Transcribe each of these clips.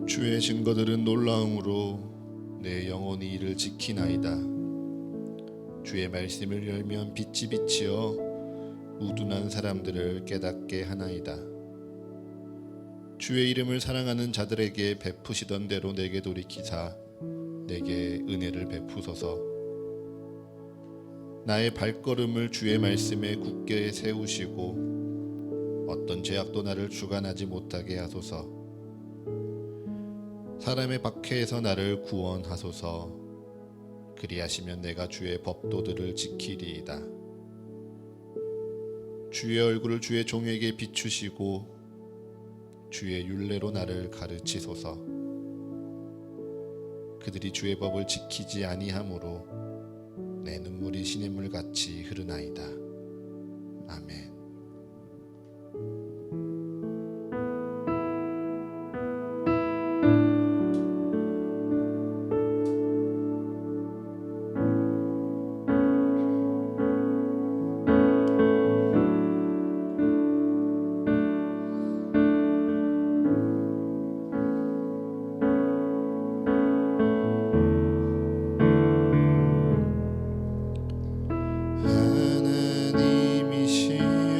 주의 증거들은 놀라움으로 내 영혼이 이를 지키나이다. 주의 말씀을 열면 빛이 비치어 우둔한 사람들을 깨닫게 하나이다. 주의 이름을 사랑하는 자들에게 베푸시던 대로 내게 돌이키사 내게 은혜를 베푸소서. 나의 발걸음을 주의 말씀에 굳게 세우시고 어떤 죄악도 나를 주관하지 못하게 하소서. 사람의 박해에서 나를 구원하소서. 그리하시면 내가 주의 법도들을 지키리이다. 주의 얼굴을 주의 종에게 비추시고 주의 율례로 나를 가르치소서. 그들이 주의 법을 지키지 아니하므로 내 눈물이 시냇물 같이 흐르나이다. 아멘. 하나님이신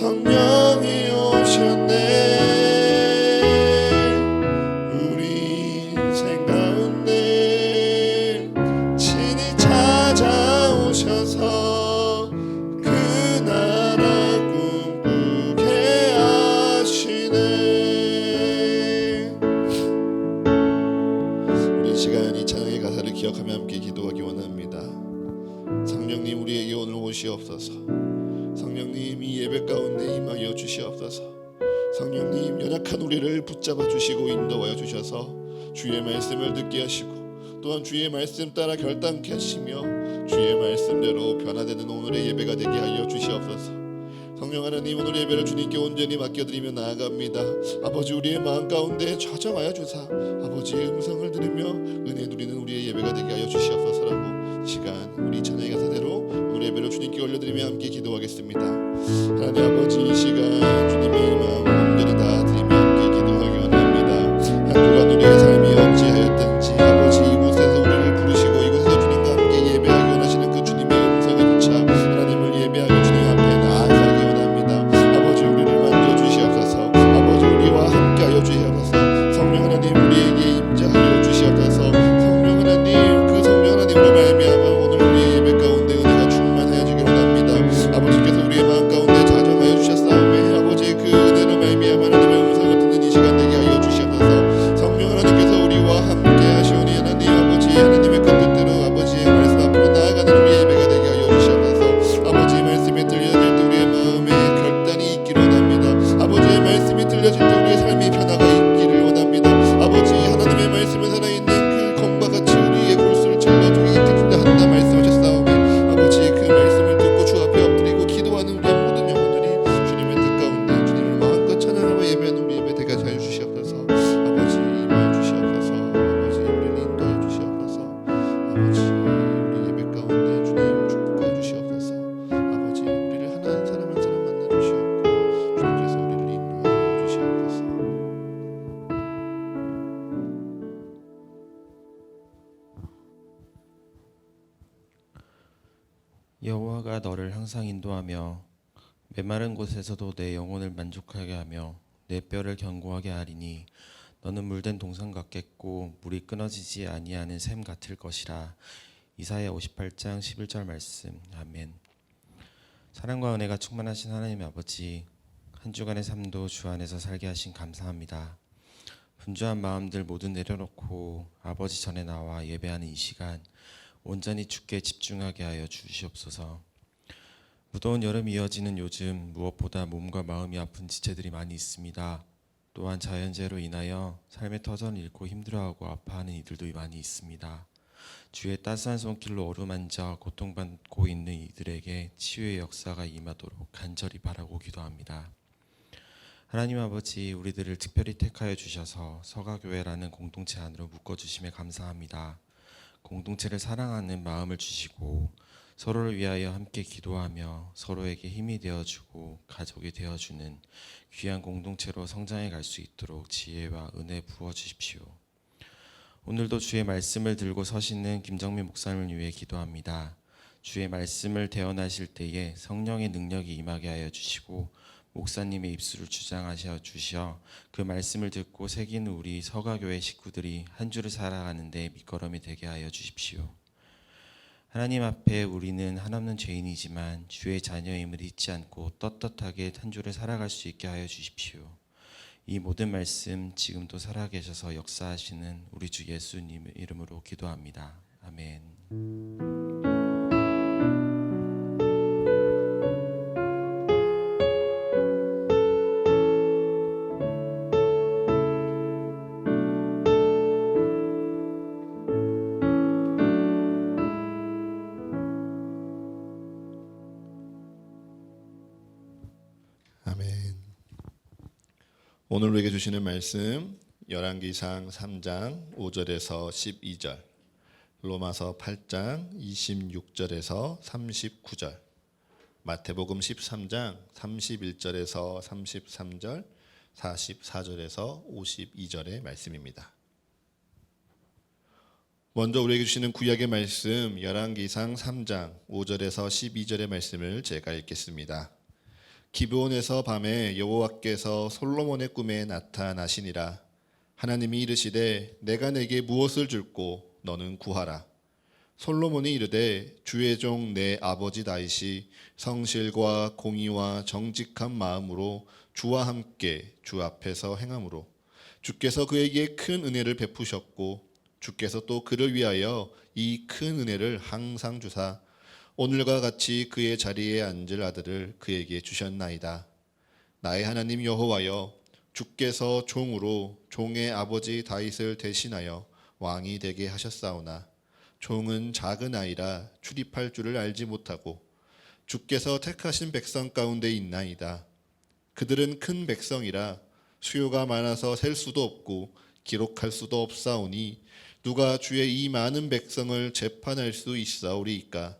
성령이 오셨네. 우리 인생 가운데 친히 찾아오셔서 그 나라 꿈꾸게 하시네. 우리 시간 이 찬양의 가사를 기억하며 함께 기도하기 원합니다. 성령님, 우리에게 오늘 오시옵소서. 성령님, 이 예배 가운데 임하여 주시옵소서. 성령님, 연약한 우리를 붙잡아 주시고 인도하여 주셔서 주의 말씀을 듣게 하시고 또한 주의 말씀 따라 결단케 하시며 주의 말씀대로 변화되는 오늘의 예배가 되게 하여 주시옵소서. 성령 하나님, 오늘 예배를 주님께 온전히 맡겨드리며 나아갑니다. 아버지, 우리의 마음 가운데 좌정하여 주사 아버지의 음성을 들으며 은혜 누리는 우리의 예배가 되게 하여 주시옵소서라고 시간 우리 찬양의 가사대로 오늘 예배를 주님께 올려드리며 함께 기도하겠습니다. 하나님 아버지, 이 시간 주님의 마음 온전히 다 드리며 함께 기도하기 원합니다. 한 주간 우리의 삶이 어찌하였든지 아버지, 이곳에서 우리를 부르시고 이곳에서 주님과 함께 예배하기 원하시는 그 주님의 음성을 쫓아 하나님을 예배하기 주님 앞에 나아가기 원합니다. 아버지, 우리를 만져주시옵소서. 아버지, 우리와 함께하여 주시옵소서. 성령 하나님, 우리에게 임재하여 주시옵소서. 성령 하나님, 그 성령 하나님으로 말미암아 오늘 우리의 예배 가운데 은혜가 충만하여 주기를 원합니다. 아버지께서 우리의 마음 가운데 자정하여 주셨사오매 아버지, 그 은혜로 말미암아 하나님의 음성을 듣는 이 시간 되게 하여 주시옵소서. 성령 하나님께서 우리와 함께 하시오니 하나님 아버지, 하나님의 그 뜻대로 아버지의 말씀 앞으로 나아가는 우리의 예배가 되게 하여 주시옵소서. 아버지의 말씀이 들려질 때 우리의 마음에 결단이 있기를 원합니다. 아버지의 말씀이 들려질 때 우리의 삶의 변화가 있기를 원합니다. 아버지, 하나님의 말씀은 살아있는 그 검과 같이 우리의 골수를 찔러주기 한다 말씀하셨사오매 아버지, 그 말씀을 듣고 주 앞에 엎드리고 기도하는 우리의 모든 영혼들이 주님의 뜻 가운데 주님을 마음껏 찬양하며 예배하는 우리 예배 되게 하여 주시옵소서. 아버지, 임하여 주시옵소서. 아버지, 우리를 인도하여 주시옵소서. 아버지, 우리 예배 가운데 주님 축복하여 주시옵소서. 아버지, 우리를 하나 한 사람 한 사람 만나 주시옵고 주님께서 우리를 인도하여 주시옵소서. 여호와가 너를 항상 인도하며 메마른 곳에서도 내 영혼을 만족하게 하며 내 뼈를 견고하게 하리니 너는 물된 동산 같겠고 물이 끊어지지 아니하는 샘 같을 것이라. 이사야 58장 11절 말씀. 아멘. 사랑과 은혜가 충만하신 하나님 아버지, 한 주간의 삶도 주 안에서 살게 하신 감사합니다. 분주한 마음들 모두 내려놓고 아버지 전에 나와 예배하는 이 시간 온전히 주께 집중하게 하여 주시옵소서. 무더운 여름이 이어지는 요즘 무엇보다 몸과 마음이 아픈 지체들이 많이 있습니다. 또한 자연재해로 인하여 삶의 터전을 잃고 힘들어하고 아파하는 이들도 많이 있습니다. 주의 따스한 손길로 어루만져 고통받고 있는 이들에게 치유의 역사가 임하도록 간절히 바라고 기도합니다. 하나님 아버지, 우리들을 특별히 택하여 주셔서 서가교회라는 공동체 안으로 묶어주심에 감사합니다. 공동체를 사랑하는 마음을 주시고 서로를 위하여 함께 기도하며 서로에게 힘이 되어주고 가족이 되어주는 귀한 공동체로 성장해 갈 수 있도록 지혜와 은혜 부어주십시오. 오늘도 주의 말씀을 들고 서시는 김정민 목사님을 위해 기도합니다. 주의 말씀을 대언하실 때에 성령의 능력이 임하게 하여 주시고 목사님의 입술을 주장하셔 주셔 그 말씀을 듣고 새기는 우리 서가교회 식구들이 한 주를 살아가는 데 밑거름이 되게 하여 주십시오. 하나님 앞에 우리는 한없는 죄인이지만 주의 자녀임을 잊지 않고 떳떳하게 한 주를 살아갈 수 있게 하여 주십시오. 이 모든 말씀 지금도 살아계셔서 역사하시는 우리 주 예수님 이름으로 기도합니다. 아멘. 아멘. 오늘 우리에게 주시는 말씀 열왕기상 3장 5절에서 12절, 로마서 8장 26절에서 39절, 마태복음 13장 31절에서 33절, 44절에서 52절의 말씀입니다. 먼저 우리에게 주시는 구약의 말씀 열왕기상 3장 5절에서 12절의 말씀을 제가 읽겠습니다. 기브온에서 밤에 여호와께서 솔로몬의 꿈에 나타나시니라. 하나님이 이르시되 내가 내게 무엇을 줄꼬 너는 구하라. 솔로몬이 이르되 주의 종 내 아버지 다윗이 성실과 공의와 정직한 마음으로 주와 함께 주 앞에서 행함으로 주께서 그에게 큰 은혜를 베푸셨고 주께서 또 그를 위하여 이 큰 은혜를 항상 주사 오늘과 같이 그의 자리에 앉을 아들을 그에게 주셨나이다. 나의 하나님 여호와여, 주께서 종으로 종의 아버지 다윗을 대신하여 왕이 되게 하셨사오나 종은 작은 아이라 출입할 줄을 알지 못하고 주께서 택하신 백성 가운데 있나이다. 그들은 큰 백성이라 수요가 많아서 셀 수도 없고 기록할 수도 없사오니 누가 주의 이 많은 백성을 재판할 수 있사오리이까.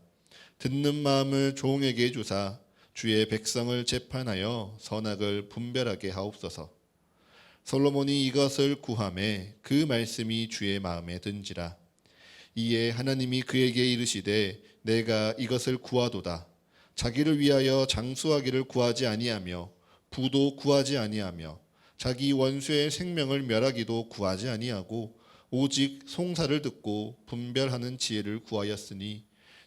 듣는 마음을 종에게 주사 주의 백성을 재판하여 선악을 분별하게 하옵소서. 솔로몬이 이것을 구하매 그 말씀이 주의 마음에 든지라. 이에 하나님이 그에게 이르시되 내가 이것을 구하도다. 자기를 위하여 장수하기를 구하지 아니하며 부도 구하지 아니하며 자기 원수의 생명을 멸하기도 구하지 아니하고 오직 송사를 듣고 분별하는 지혜를 구하였으니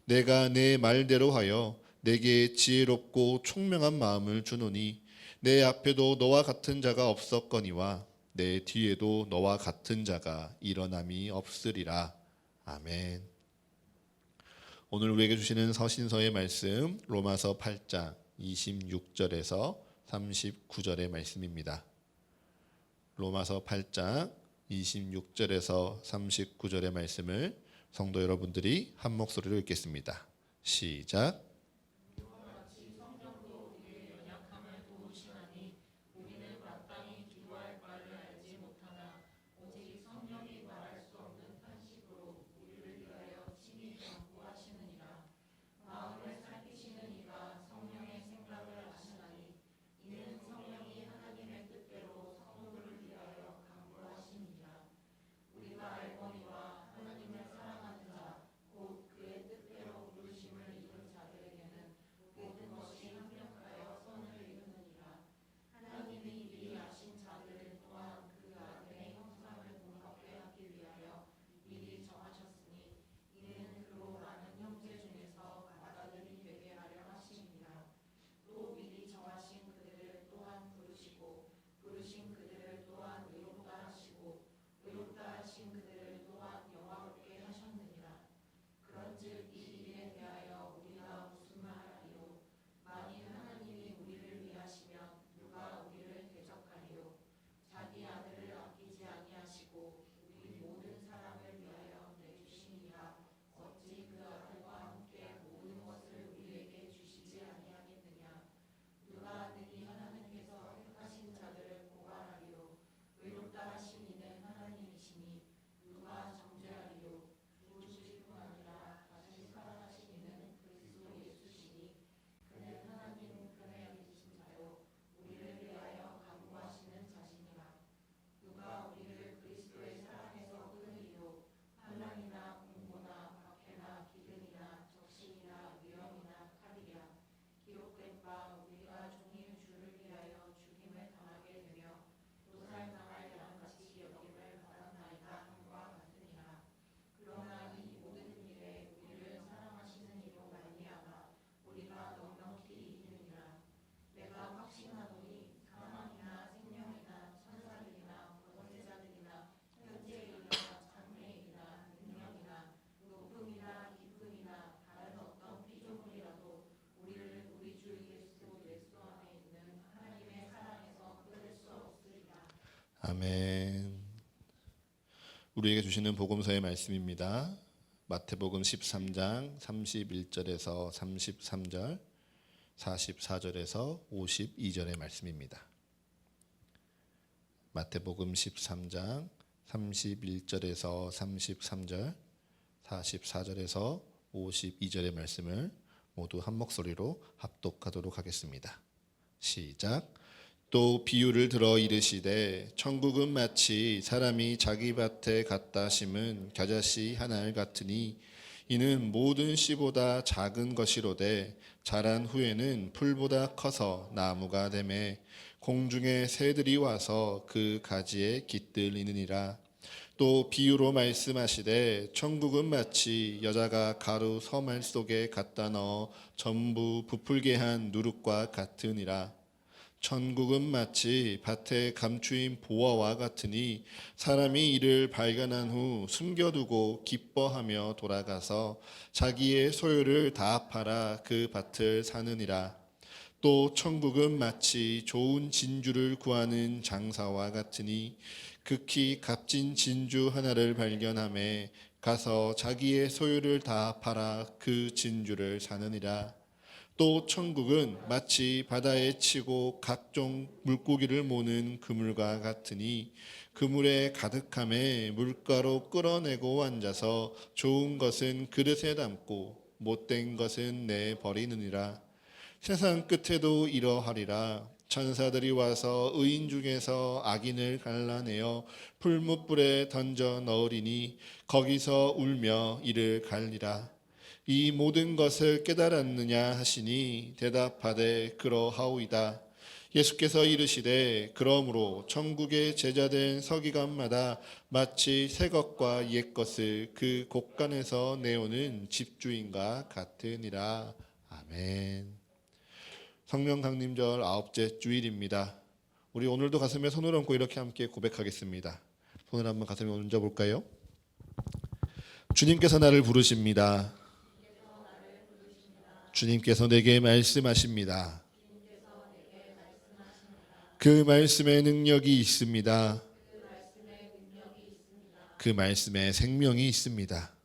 내가 내 말대로 하여 내게 지혜롭고 총명한 마음을 주노니 내 앞에도 너와 같은 자가 없었거니와 내 뒤에도 너와 같은 자가 일어남이 없으리라. 아멘. 오늘 우리에게 주시는 서신서의 말씀 로마서 8장 26절에서 39절의 말씀입니다. 로마서 8장 26절에서 39절의 말씀을 성도 여러분들이 한 목소리로 읽겠습니다. 시작. 아멘. 우리에게 주시는 복음서의 말씀입니다. 마태복음 13장 31절에서 33절, 44절에서 52절의 말씀입니다. 마태복음 13장 31절에서 33절, 44절에서 52절의 말씀을 모두 한 목소리로 합독하도록 하겠습니다. 시작. 또 비유를 들어 이르시되 천국은 마치 사람이 자기 밭에 갖다 심은 겨자씨 하나 같으니 이는 모든 씨보다 작은 것이로되 자란 후에는 풀보다 커서 나무가 되매 공중의 새들이 와서 그 가지에 깃들이느니라. 또 비유로 말씀하시되 천국은 마치 여자가 가루 서말 속에 갖다 넣어 전부 부풀게 한 누룩과 같으니라. 천국은 마치 밭에 감추인 보화와 같으니 사람이 이를 발견한 후 숨겨두고 기뻐하며 돌아가서 자기의 소유를 다 팔아 그 밭을 사느니라. 또 천국은 마치 좋은 진주를 구하는 장사와 같으니 극히 값진 진주 하나를 발견하매 가서 자기의 소유를 다 팔아 그 진주를 사느니라. 또 천국은 마치 바다에 치고 각종 물고기를 모는 그물과 같으니 그물에 가득함에 물가로 끌어내고 앉아서 좋은 것은 그릇에 담고 못된 것은 내버리느니라. 세상 끝에도 이러하리라. 천사들이 와서 의인 중에서 악인을 갈라내어 풀무불에 던져 넣으리니 거기서 울며 이를 갈리라. 이 모든 것을 깨달았느냐 하시니 대답하되 그러하오이다. 예수께서 이르시되 그러므로 천국의 제자된 서기관마다 마치 새 것과 옛 것을 그 곳간에서 내오는 집주인과 같으니라. 아멘. 성령 강림절 9째 주일입니다. 우리 오늘도 가슴에 손을 얹고 이렇게 함께 고백하겠습니다. 손을 한번 가슴에 얹어볼까요? 주님께서 나를 부르십니다. 주님께서 내게 말씀하십니다. 그 말씀에 능력이 있습니다. 그 말씀에 생명이 있습니다.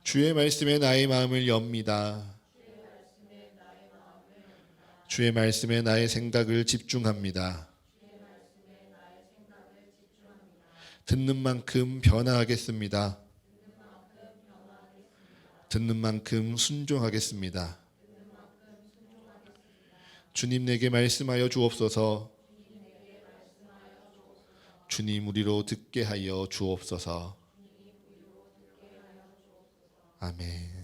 주의 말씀에 나의 마음을 엽니다. 주의 말씀에 나의 생각을 집중합니다. 듣는 만큼 변화하겠습니다. 듣는 만큼 순종하겠습니다. 주님 내게 말씀하여 주옵소서. 주님 우리로 듣게 하여 주옵소서. 아멘.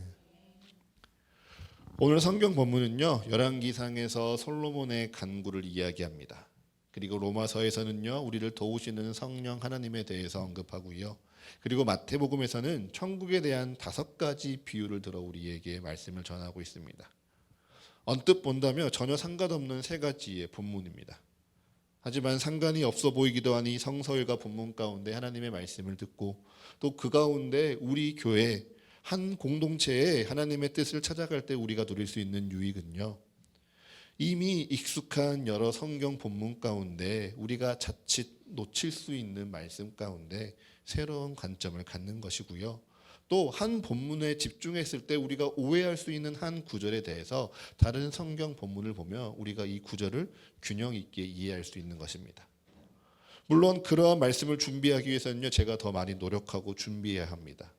오늘 성경 본문은요, 열왕기상에서 솔로몬의 간구를 이야기합니다. 그리고 로마서에서는요, 우리를 도우시는 성령 하나님에 대해서 언급하고요. 그리고 마태복음에서는 천국에 대한 5가지 비유를 들어 우리에게 말씀을 전하고 있습니다. 언뜻 본다면 전혀 상관없는 3가지의 본문입니다. 하지만 상관이 없어 보이기도 하니 성서일과 본문 가운데 하나님의 말씀을 듣고 또 그 가운데 우리 교회 한 공동체에 하나님의 뜻을 찾아갈 때 우리가 누릴 수 있는 유익은요, 이미 익숙한 여러 성경 본문 가운데 우리가 자칫 놓칠 수 있는 말씀 가운데 새로운 관점을 갖는 것이고요. 또 한 본문에 집중했을 때 우리가 오해할 수 있는 한 구절에 대해서 다른 성경 본문을 보며 우리가 이 구절을 균형 있게 이해할 수 있는 것입니다. 물론 그러한 말씀을 준비하기 위해서는요, 제가 더 많이 노력하고 준비해야 합니다.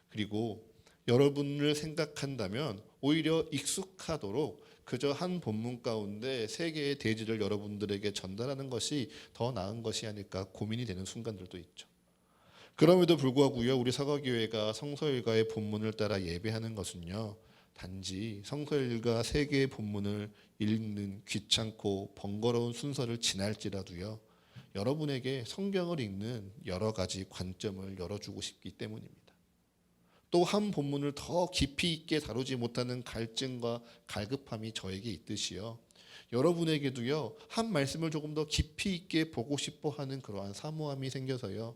그리고 여러분을 생각한다면 오히려 익숙하도록 그저 한 본문 가운데 3개의 대지를 여러분들에게 전달하는 것이 더 나은 것이 아닐까 고민이 되는 순간들도 있죠. 그럼에도 불구하고요, 우리 사과교회가 성서일가의 본문을 따라 예배하는 것은요, 단지 성서일가 3개의 본문을 읽는 귀찮고 번거로운 순서를 지날지라도요, 여러분에게 성경을 읽는 여러 가지 관점을 열어주고 싶기 때문입니다. 또 한 본문을 더 깊이 있게 다루지 못하는 갈증과 갈급함이 저에게 있듯이요, 여러분에게도요, 한 말씀을 조금 더 깊이 있게 보고 싶어 하는 그러한 사모함이 생겨서요,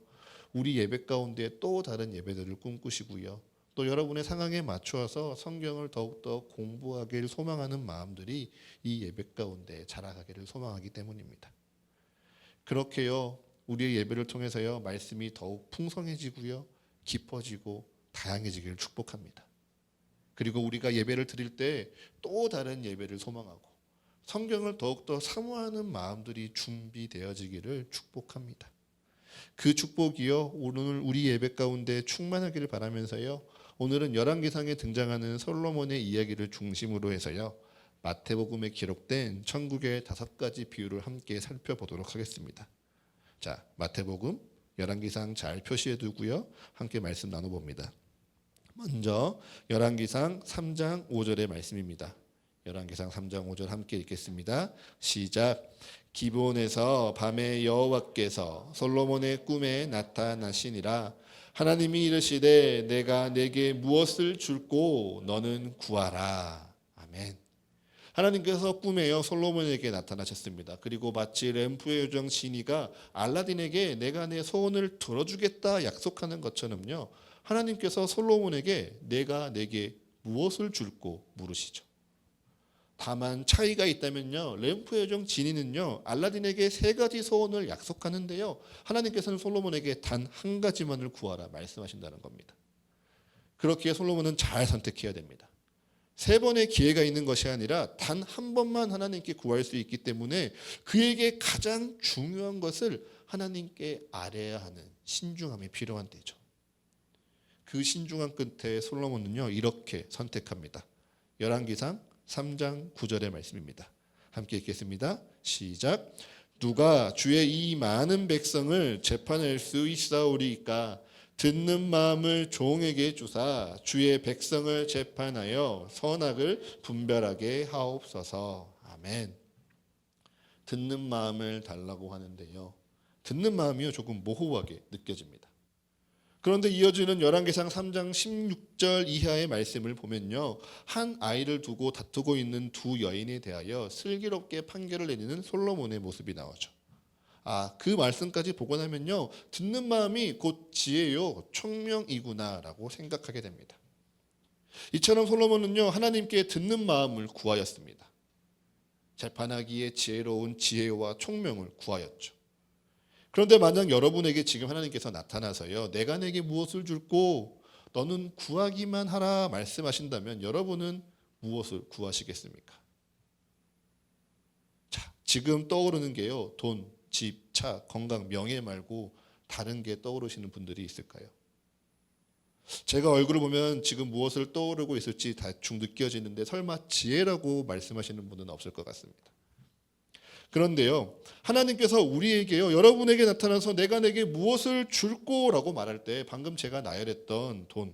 우리 예배 가운데 또 다른 예배들을 꿈꾸시고요, 또 여러분의 상황에 맞추어서 성경을 더욱더 공부하기를 소망하는 마음들이 이 예배 가운데 자라가기를 소망하기 때문입니다. 그렇게요, 우리의 예배를 통해서요, 말씀이 더욱 풍성해지고요, 깊어지고 다양해지기를 축복합니다. 그리고 우리가 예배를 드릴 때 또 다른 예배를 소망하고 성경을 더욱더 사모하는 마음들이 준비되어지기를 축복합니다. 그 축복이요, 오늘 우리 예배 가운데 충만하기를 바라면서요, 오늘은 열왕기상에 등장하는 솔로몬의 이야기를 중심으로 해서요, 마태복음에 기록된 천국의 5가지 비유를 함께 살펴보도록 하겠습니다. 자, 마태복음 열왕기상 잘 표시해 두고요. 함께 말씀 나눠봅니다. 먼저 열왕기상 3장 5절의 말씀입니다. 열왕기상 3장 5절 함께 읽겠습니다. 시작. 기브온에서 밤에 여호와께서 솔로몬의 꿈에 나타나시니라. 하나님이 이르시되 내가 내게 무엇을 줄꼬 너는 구하라. 아멘. 하나님께서 꿈에요 솔로몬에게 나타나셨습니다. 그리고 마치 램프의 요정 지니가 알라딘에게 내가 내 소원을 들어주겠다 약속하는 것처럼요, 하나님께서 솔로몬에게 내가 내게 무엇을 줄꼬 물으시죠. 다만 차이가 있다면요, 램프의 요정 지니는요 알라딘에게 3가지 소원을 약속하는데요, 하나님께서는 솔로몬에게 단 한 가지만을 구하라 말씀하신다는 겁니다. 그렇기에 솔로몬은 잘 선택해야 됩니다. 3번의 기회가 있는 것이 아니라 단 한 번만 하나님께 구할 수 있기 때문에 그에게 가장 중요한 것을 하나님께 아뢰야 하는 신중함이 필요한 때죠. 그 신중함 끝에 솔로몬은요 이렇게 선택합니다. 열왕기상 3장 9절의 말씀입니다. 함께 읽겠습니다. 시작. 누가 주의 이 많은 백성을 재판할 수 있사오리이까? 듣는 마음을 종에게 주사 주의 백성을 재판하여 선악을 분별하게 하옵소서. 아멘. 듣는 마음을 달라고 하는데요, 듣는 마음이요 조금 모호하게 느껴집니다. 그런데 이어지는 열왕기상 3장 16절 이하의 말씀을 보면요, 한 아이를 두고 다투고 있는 두 여인에 대하여 슬기롭게 판결을 내리는 솔로몬의 모습이 나오죠. 그 말씀까지 보고 나면요, 듣는 마음이 곧 지혜요 총명이구나라고 생각하게 됩니다. 이처럼 솔로몬은요 하나님께 듣는 마음을 구하였습니다. 재판하기에 지혜로운 지혜와 총명을 구하였죠. 그런데 만약 여러분에게 지금 하나님께서 나타나서요 내가 내게 무엇을 줄꼬 너는 구하기만 하라 말씀하신다면 여러분은 무엇을 구하시겠습니까? 자, 지금 떠오르는 게요 돈, 집, 차, 건강, 명예 말고 다른 게 떠오르시는 분들이 있을까요? 제가 얼굴을 보면 지금 무엇을 떠오르고 있을지 대충 느껴지는데 설마 지혜라고 말씀하시는 분은 없을 것 같습니다. 그런데요, 하나님께서 우리에게요 여러분에게 나타나서 내가 내게 무엇을 줄꼬라고 말할 때 방금 제가 나열했던 돈,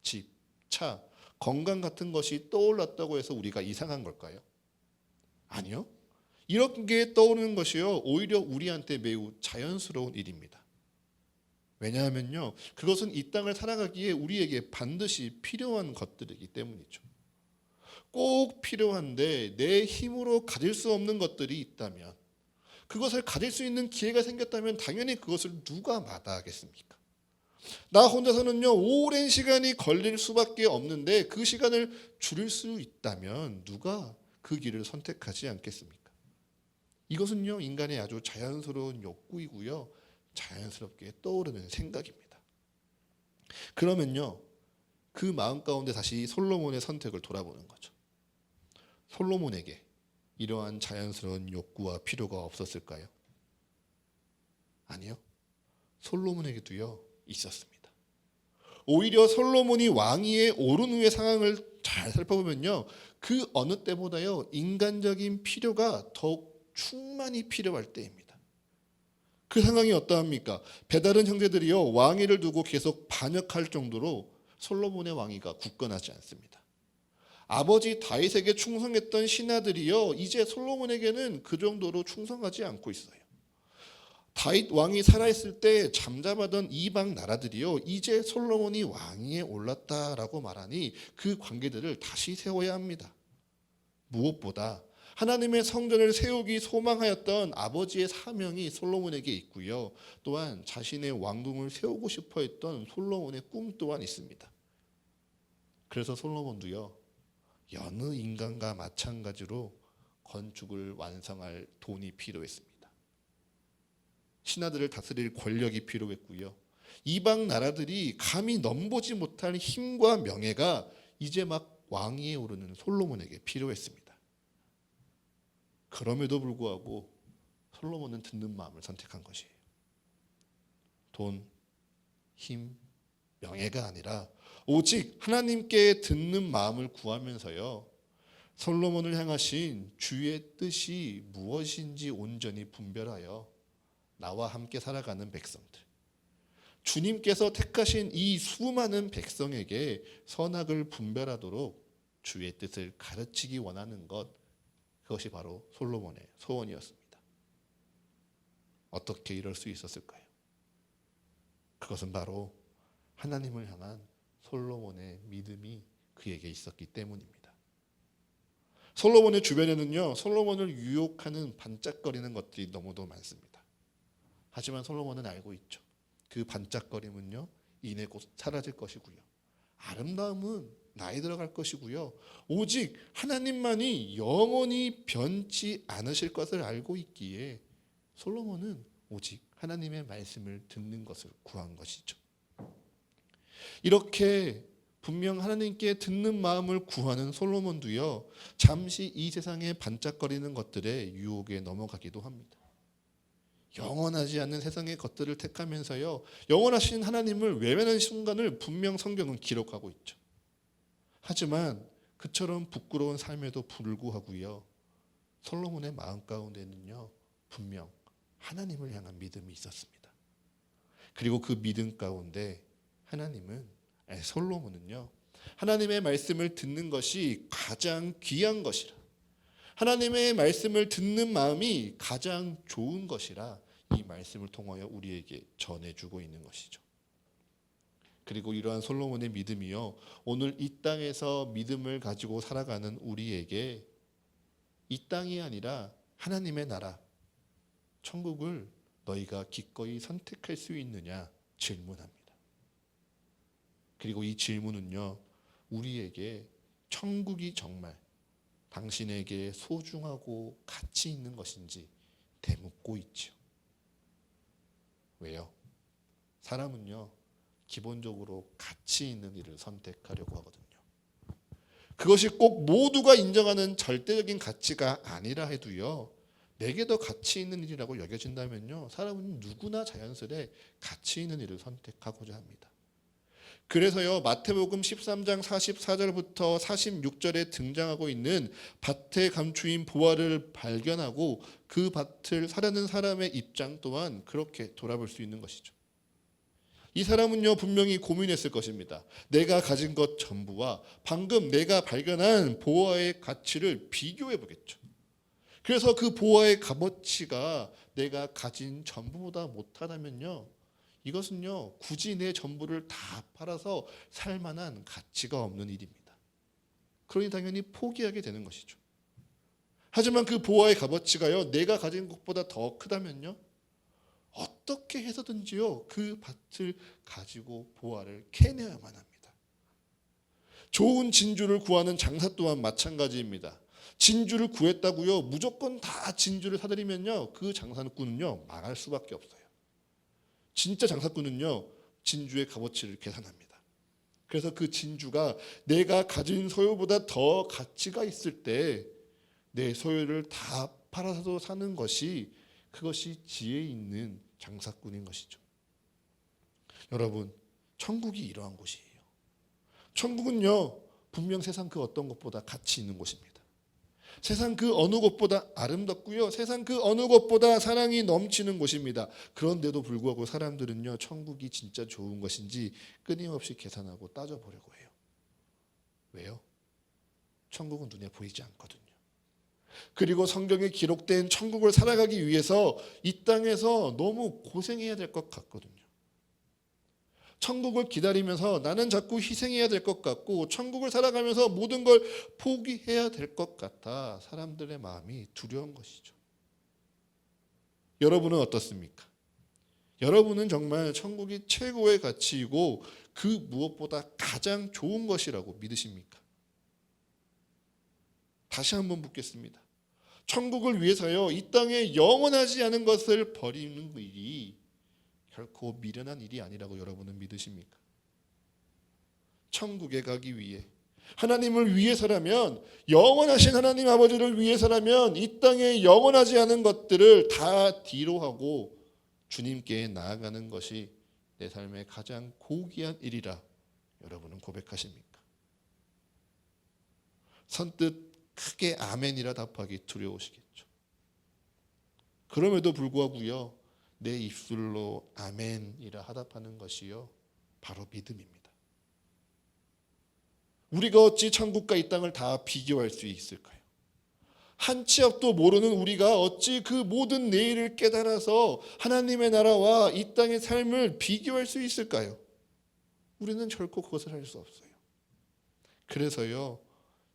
집, 차, 건강 같은 것이 떠올랐다고 해서 우리가 이상한 걸까요? 아니요. 이런 게 떠오르는 것이요 오히려 우리한테 매우 자연스러운 일입니다. 왜냐하면요 그것은 이 땅을 살아가기에 우리에게 반드시 필요한 것들이기 때문이죠. 꼭 필요한데 내 힘으로 가질 수 없는 것들이 있다면, 그것을 가질 수 있는 기회가 생겼다면 당연히 그것을 누가 마다하겠습니까? 나 혼자서는요 오랜 시간이 걸릴 수밖에 없는데 그 시간을 줄일 수 있다면 누가 그 길을 선택하지 않겠습니까? 이것은요 인간의 아주 자연스러운 욕구이고요 자연스럽게 떠오르는 생각입니다. 그러면요 그 마음 가운데 다시 솔로몬의 선택을 돌아보는 거죠. 솔로몬에게 이러한 자연스러운 욕구와 필요가 없었을까요? 아니요. 솔로몬에게도요 있었습니다. 오히려 솔로몬이 왕위에 오른 후의 상황을 잘 살펴보면요 그 어느 때보다요 인간적인 필요가 더욱 충만히 필요할 때입니다. 그 상황이 어떠합니까? 배다른 형제들이요 왕위를 두고 계속 반역할 정도로 솔로몬의 왕위가 굳건하지 않습니다. 아버지 다윗에게 충성했던 신하들이요 이제 솔로몬에게는 그 정도로 충성하지 않고 있어요. 다윗 왕이 살아있을 때 잠잠하던 이방 나라들이요 이제 솔로몬이 왕위에 올랐다라고 말하니 그 관계들을 다시 세워야 합니다. 무엇보다 하나님의 성전을 세우기 소망하였던 아버지의 사명이 솔로몬에게 있고요, 또한 자신의 왕궁을 세우고 싶어 했던 솔로몬의 꿈 또한 있습니다. 그래서 솔로몬도요 여느 인간과 마찬가지로 건축을 완성할 돈이 필요했습니다. 신하들을 다스릴 권력이 필요했고요, 이방 나라들이 감히 넘보지 못할 힘과 명예가 이제 막 왕위에 오르는 솔로몬에게 필요했습니다. 그럼에도 불구하고 솔로몬은 듣는 마음을 선택한 것이에요. 돈, 힘, 명예가 아니라 오직 하나님께 듣는 마음을 구하면서요 솔로몬을 향하신 주의 뜻이 무엇인지 온전히 분별하여 나와 함께 살아가는 백성들, 주님께서 택하신 이 수많은 백성에게 선악을 분별하도록 주의 뜻을 가르치기 원하는 것, 그것이 바로 솔로몬의 소원이었습니다. 어떻게 이럴 수 있었을까요? 그것은 바로 하나님을 향한 솔로몬의 믿음이 그에게 있었기 때문입니다. 솔로몬의 주변에는요, 솔로몬을 유혹하는 반짝거리는 것들이 너무도 많습니다. 하지만 솔로몬은 알고 있죠. 그 반짝거림은요, 이내 곧 사라질 것이고요. 아름다움은 나이 들어갈 것이고요. 오직 하나님만이 영원히 변치 않으실 것을 알고 있기에 솔로몬은 오직 하나님의 말씀을 듣는 것을 구한 것이죠. 이렇게 분명 하나님께 듣는 마음을 구하는 솔로몬도요, 잠시 이 세상에 반짝거리는 것들의 유혹에 넘어가기도 합니다. 영원하지 않는 세상의 것들을 택하면서요, 영원하신 하나님을 외면하는 순간을 분명 성경은 기록하고 있죠. 하지만 그처럼 부끄러운 삶에도 불구하고요, 솔로몬의 마음 가운데는요, 분명 하나님을 향한 믿음이 있었습니다. 그리고 그 믿음 가운데 솔로몬은요, 하나님의 말씀을 듣는 것이 가장 귀한 것이라, 하나님의 말씀을 듣는 마음이 가장 좋은 것이라 이 말씀을 통하여 우리에게 전해주고 있는 것이죠. 그리고 이러한 솔로몬의 믿음이요, 오늘 이 땅에서 믿음을 가지고 살아가는 우리에게 이 땅이 아니라 하나님의 나라, 천국을 너희가 기꺼이 선택할 수 있느냐 질문합니다. 그리고 이 질문은요, 우리에게 천국이 정말 당신에게 소중하고 가치 있는 것인지 되묻고 있죠. 왜요? 사람은요, 기본적으로 가치 있는 일을 선택하려고 하거든요. 그것이 꼭 모두가 인정하는 절대적인 가치가 아니라 해도요, 내게 더 가치 있는 일이라고 여겨진다면요, 사람은 누구나 자연스레 가치 있는 일을 선택하고자 합니다. 그래서요, 마태복음 13장 44절부터 46절에 등장하고 있는 밭의 감추인 보화를 발견하고 그 밭을 사려는 사람의 입장 또한 그렇게 돌아볼 수 있는 것이죠. 이 사람은요, 분명히 고민했을 것입니다. 내가 가진 것 전부와 방금 내가 발견한 보화의 가치를 비교해 보겠죠. 그래서 그 보화의 값어치가 내가 가진 전부보다 못하다면요, 이것은요, 굳이 내 전부를 다 팔아서 살 만한 가치가 없는 일입니다. 그러니 당연히 포기하게 되는 것이죠. 하지만 그 보화의 값어치가요, 내가 가진 것보다 더 크다면요, 어떻게 해서든지요, 그 밭을 가지고 보화를 캐내야만 합니다. 좋은 진주를 구하는 장사 또한 마찬가지입니다. 진주를 구했다고요, 무조건 다 진주를 사들이면요, 그 장사꾼은요, 망할 수밖에 없어요. 진짜 장사꾼은요, 진주의 값어치를 계산합니다. 그래서 그 진주가 내가 가진 소유보다 더 가치가 있을 때 내 소유를 다 팔아서 사는 것이, 그것이 지혜 있는 장사꾼인 것이죠. 여러분, 천국이 이러한 곳이에요. 천국은요, 분명 세상 그 어떤 것보다 가치 있는 곳입니다. 세상 그 어느 것보다 아름답고요, 세상 그 어느 것보다 사랑이 넘치는 곳입니다. 그런데도 불구하고 사람들은요, 천국이 진짜 좋은 것인지 끊임없이 계산하고 따져보려고 해요. 왜요? 천국은 눈에 보이지 않거든요. 그리고 성경에 기록된 천국을 살아가기 위해서 이 땅에서 너무 고생해야 될 것 같거든요. 천국을 기다리면서 나는 자꾸 희생해야 될 것 같고, 천국을 살아가면서 모든 걸 포기해야 될 것 같아 사람들의 마음이 두려운 것이죠. 여러분은 어떻습니까? 여러분은 정말 천국이 최고의 가치이고 그 무엇보다 가장 좋은 것이라고 믿으십니까? 다시 한번 묻겠습니다. 천국을 위해서요, 이 땅에 영원하지 않은 것을 버리는 일이 결코 미련한 일이 아니라고 여러분은 믿으십니까? 천국에 가기 위해, 하나님을 위해서라면, 영원하신 하나님 아버지를 위해서라면 이 땅에 영원하지 않은 것들을 다 뒤로 하고 주님께 나아가는 것이 내 삶의 가장 고귀한 일이라 여러분은 고백하십니까? 선뜻 크게 아멘이라 답하기 두려우시겠죠. 그럼에도 불구하고요, 내 입술로 아멘이라 하답하는 것이요 바로 믿음입니다. 우리가 어찌 천국과 이 땅을 다 비교할 수 있을까요? 한 치 앞도 모르는 우리가 어찌 그 모든 내일을 깨달아서 하나님의 나라와 이 땅의 삶을 비교할 수 있을까요? 우리는 결코 그것을 할 수 없어요. 그래서요,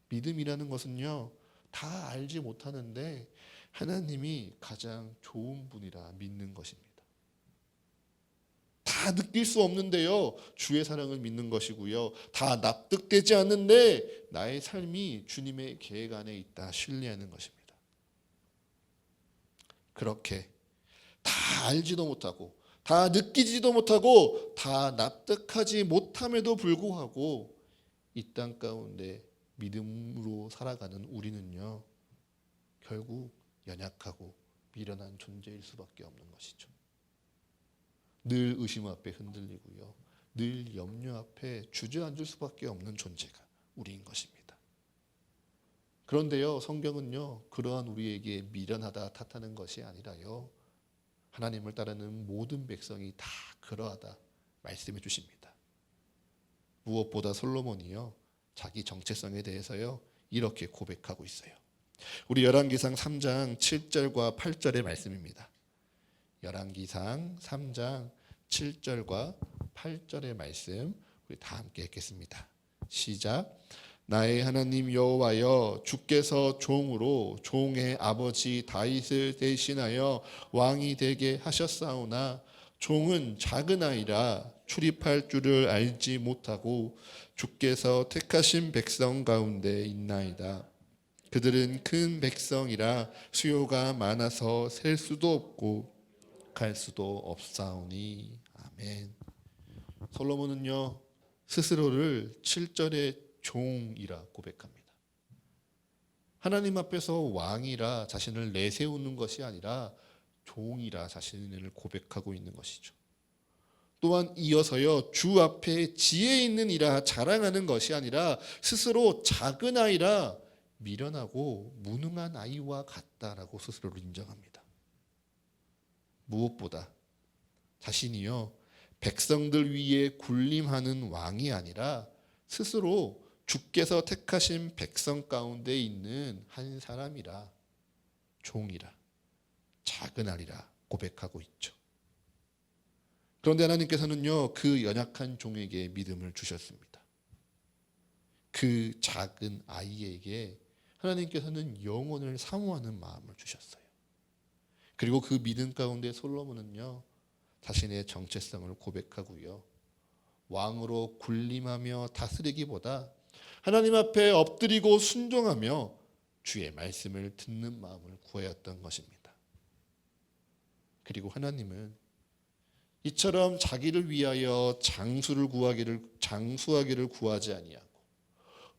믿음이라는 것은요, 다 알지 못하는데 하나님이 가장 좋은 분이라 믿는 것입니다. 다 느낄 수 없는데요, 주의 사랑을 믿는 것이고요. 다 납득되지 않는데 나의 삶이 주님의 계획 안에 있다 신뢰하는 것입니다. 그렇게 다 알지도 못하고 다 느끼지도 못하고 다 납득하지 못함에도 불구하고 이 땅 가운데 믿음으로 살아가는 우리는요, 결국 연약하고 미련한 존재일 수밖에 없는 것이죠. 늘 의심 앞에 흔들리고요, 늘 염려 앞에 주저앉을 수밖에 없는 존재가 우리인 것입니다. 그런데요, 성경은요, 그러한 우리에게 미련하다 탓하는 것이 아니라요, 하나님을 따르는 모든 백성이 다 그러하다 말씀해 주십니다. 무엇보다 솔로몬이요, 자기 정체성에 대해서요 이렇게 고백하고 있어요. 우리 열왕기상 3장 7절과 8절의 말씀입니다. 열왕기상 3장 7절과 8절의 말씀 우리 다 함께 읽겠습니다. 시작. 나의 하나님 여호와여, 주께서 종으로 종의 아버지 다윗을 대신하여 왕이 되게 하셨사오나 종은 작은 아이라 출입할 줄을 알지 못하고 주께서 택하신 백성 가운데 있나이다. 그들은 큰 백성이라 수요가 많아서 셀 수도 없고 갈 수도 없사오니. 아멘. 솔로몬은요, 스스로를 7절의 종이라 고백합니다. 하나님 앞에서 왕이라 자신을 내세우는 것이 아니라 종이라 자신을 고백하고 있는 것이죠. 또한 이어서요, 주 앞에 지혜 있는 이라 자랑하는 것이 아니라 스스로 작은 아이라 미련하고 무능한 아이와 같다라고 스스로를 인정합니다. 무엇보다 자신이요, 백성들 위에 군림하는 왕이 아니라 스스로 주께서 택하신 백성 가운데 있는 한 사람이라, 종이라, 작은 아이라 고백하고 있죠. 그런데 하나님께서는요, 그 연약한 종에게 믿음을 주셨습니다. 그 작은 아이에게 하나님께서는 영혼을 사모하는 마음을 주셨어요. 그리고 그 믿음 가운데 솔로몬은요, 자신의 정체성을 고백하고요, 왕으로 군림하며 다스리기보다 하나님 앞에 엎드리고 순종하며 주의 말씀을 듣는 마음을 구하였던 것입니다. 그리고 하나님은 이처럼 자기를 위하여 장수하기를 구하지 아니하고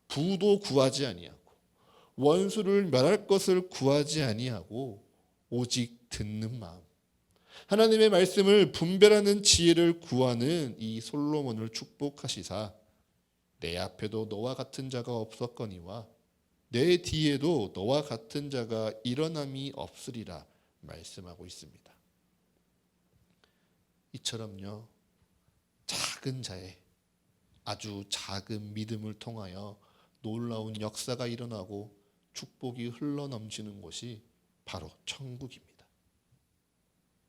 부도 구하지 아니하고 원수를 멸할 것을 구하지 아니하고 오직 듣는 마음, 하나님의 말씀을 분별하는 지혜를 구하는 이 솔로몬을 축복하시사 내 앞에도 너와 같은 자가 없었거니와 내 뒤에도 너와 같은 자가 일어남이 없으리라 말씀하고 있습니다. 이처럼요, 작은 자의 아주 작은 믿음을 통하여 놀라운 역사가 일어나고 축복이 흘러넘치는 곳이 바로 천국입니다.